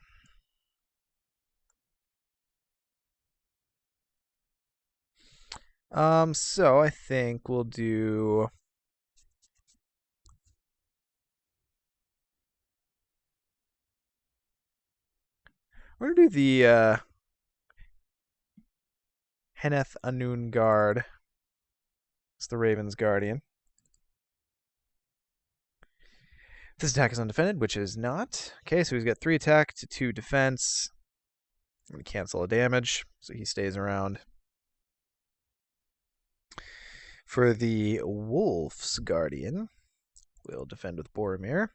So I think we'll do we're gonna do the Henneth Anun Guard. It's the Raven's Guardian. This attack is undefended, which is not. Okay, so he's got 3 attack to 2 defense. I'm gonna cancel a damage, so he stays around. For the Wolf's Guardian, we'll defend with Boromir.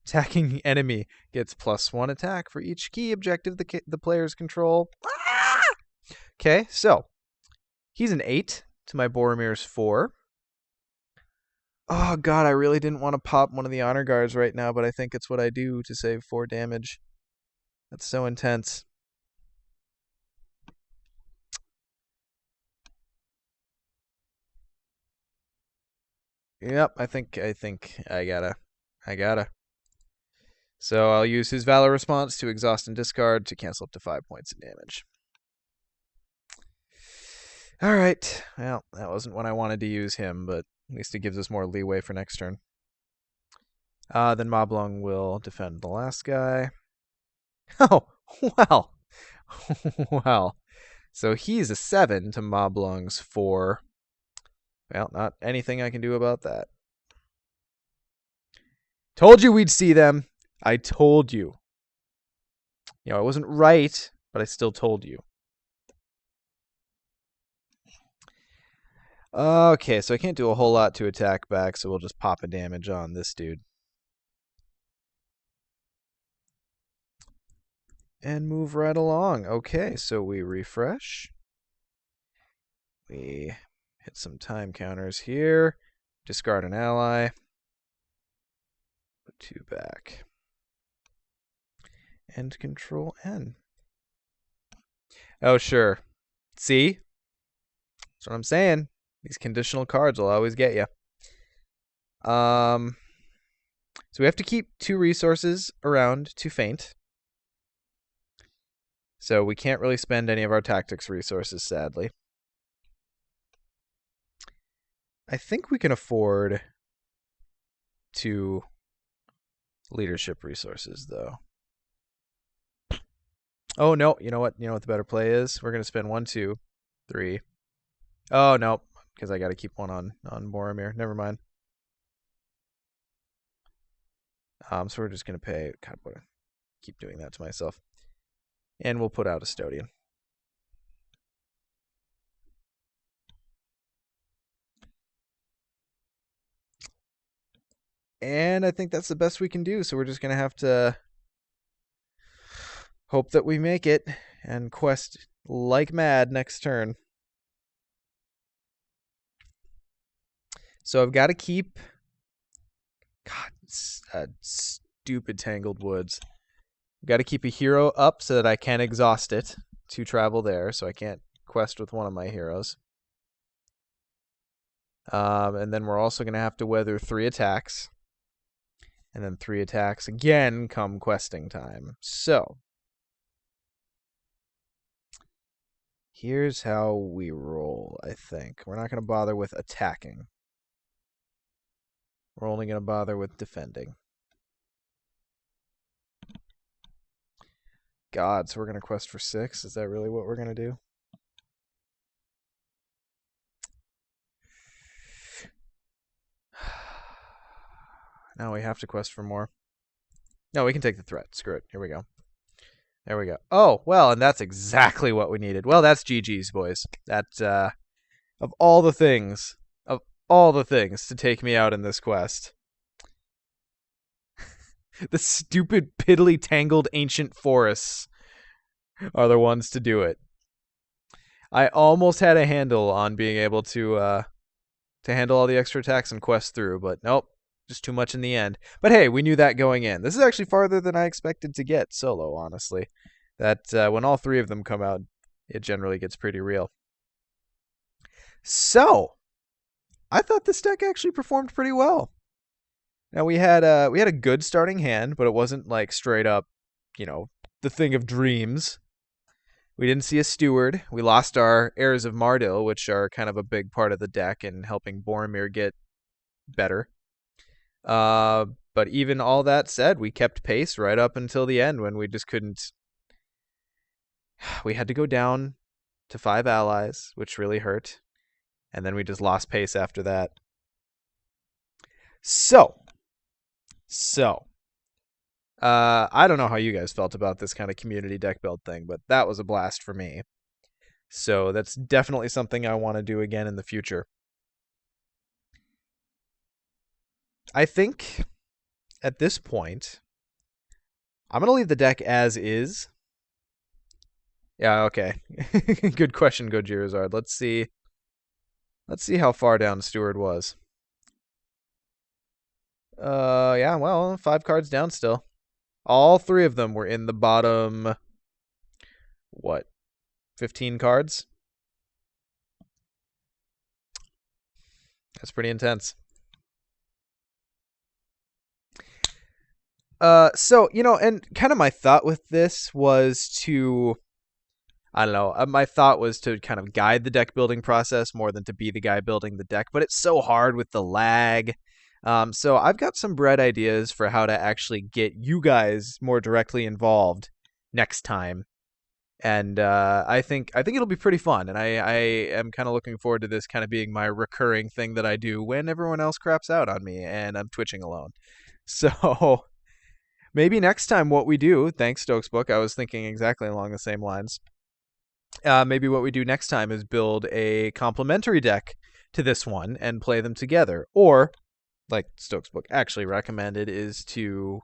Attacking enemy gets +1 attack for each key objective the players control. Okay, so he's an 8 to my Boromir's 4. Oh God, I really didn't want to pop one of the honor guards right now, but I think it's what I do to save 4 damage. That's so intense. Yep, I think I gotta. So I'll use his Valor response to exhaust and discard to cancel up to 5 points of damage. Alright, well, that wasn't when I wanted to use him, but at least it gives us more leeway for next turn. Then Moblung will defend the last guy. Oh, well. Well. So he's a 7 to Moblung's 4. Well, not anything I can do about that. Told you we'd see them. I told you. You know, I wasn't right, but I still told you. Okay, so I can't do a whole lot to attack back, so we'll just pop a damage on this dude. And move right along. Okay, so we refresh. We hit some time counters here. Discard an ally. Put 2 back. And Control N. Oh, sure. See? That's what I'm saying. These conditional cards will always get you. So we have to keep 2 resources around to feint. So we can't really spend any of our tactics resources, sadly. I think we can afford 2 leadership resources, though. Oh, no. You know what? You know what the better play is? We're going to spend 1, 2, 3. Oh, no. Because I got to keep one on Boromir. Never mind. So we're just going to pay... God, what? Keep doing that to myself. And we'll put out Estodian. And I think that's the best we can do. So we're just going to have to hope that we make it and quest like mad next turn. So I've got to keep... God, stupid Tangled Woods. I've got to keep a hero up so that I can exhaust it to travel there, so I can't quest with one of my heroes. And then we're also going to have to weather 3 attacks. And then 3 attacks again come questing time. So, here's how we roll, I think. We're not going to bother with attacking. We're only going to bother with defending. God, so we're going to quest for 6? Is that really what we're going to do? Now we have to quest for more. No, we can take the threat. Screw it. Here we go. There we go. Oh, well, and that's exactly what we needed. Well, that's GG's, boys. That, of all the things, all the things to take me out in this quest. The stupid, piddly, tangled ancient forests are the ones to do it. I almost had a handle on being able to handle all the extra attacks and quests through, but nope, just too much in the end. But hey, we knew that going in. This is actually farther than I expected to get solo, honestly. That when all three of them come out, it generally gets pretty real. So, I thought this deck actually performed pretty well. Now we had a good starting hand, but it wasn't like straight up, the thing of dreams. We didn't see a steward. We lost our heirs of Mardil, which are kind of a big part of the deck in helping Boromir get better. But even all that said, we kept pace right up until the end when we just couldn't. We had to go down to 5 allies, which really hurt. And then we just lost pace after that. So, I don't know how you guys felt about this kind of community deck build thing, but that was a blast for me. So that's definitely something I want to do again in the future. I think at this point, I'm going to leave the deck as is. Yeah, okay. Good question, Gojirazard. Let's see. Let's see how far down Steward was. Yeah, well, 5 cards down still. All 3 of them were in the bottom, 15 cards? That's pretty intense. So, and kind of my thought with this was to, I don't know, my thought was to kind of guide the deck building process more than to be the guy building the deck, but it's so hard with the lag. So I've got some bright ideas for how to actually get you guys more directly involved next time. And I think it'll be pretty fun, and I am kind of looking forward to this kind of being my recurring thing that I do when everyone else craps out on me and I'm twitching alone. So maybe next time what we do, thanks Stokes Book, I was thinking exactly along the same lines. Maybe what we do next time is build a complementary deck to this one and play them together. Or, like Stokes Book actually recommended, is to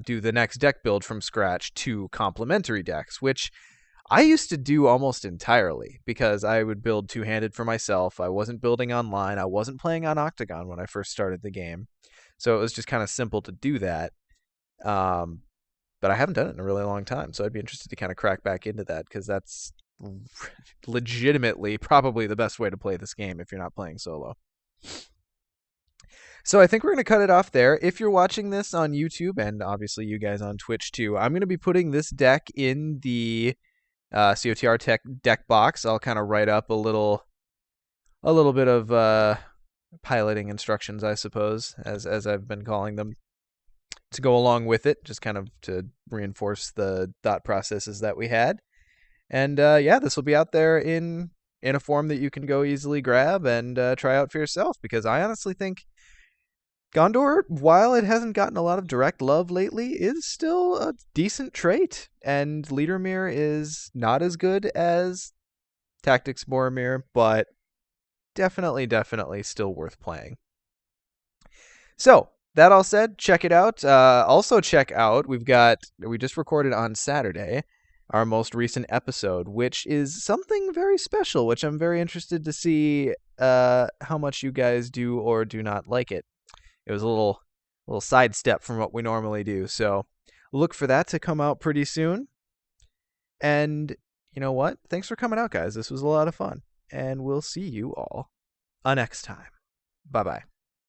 do the next deck build from scratch to complementary decks, which I used to do almost entirely because I would build two-handed for myself. I wasn't building online. I wasn't playing on Octagon when I first started the game. So it was just kind of simple to do that. But I haven't done it in a really long time, so I'd be interested to kind of crack back into that because that's legitimately probably the best way to play this game if you're not playing solo. So I think we're going to cut it off there. If you're watching this on YouTube, and obviously you guys on Twitch too, I'm going to be putting this deck in the COTR Tech deck box. I'll kind of write up a little bit of piloting instructions, I suppose, as I've been calling them, to go along with it, just kind of to reinforce the thought processes that we had. And yeah, this will be out there in a form that you can go easily grab and try out for yourself, because I honestly think Gondor, while it hasn't gotten a lot of direct love lately, is still a decent trait, and Liedermir is not as good as Tactics Boromir, but definitely still worth playing. So, that all said, check it out. Also check out, we just recorded on Saturday our most recent episode, which is something very special, which I'm very interested to see how much you guys do or do not like it. It was a little sidestep from what we normally do. So look for that to come out pretty soon. And you know what? Thanks for coming out, guys. This was a lot of fun. And we'll see you all next time. Bye-bye.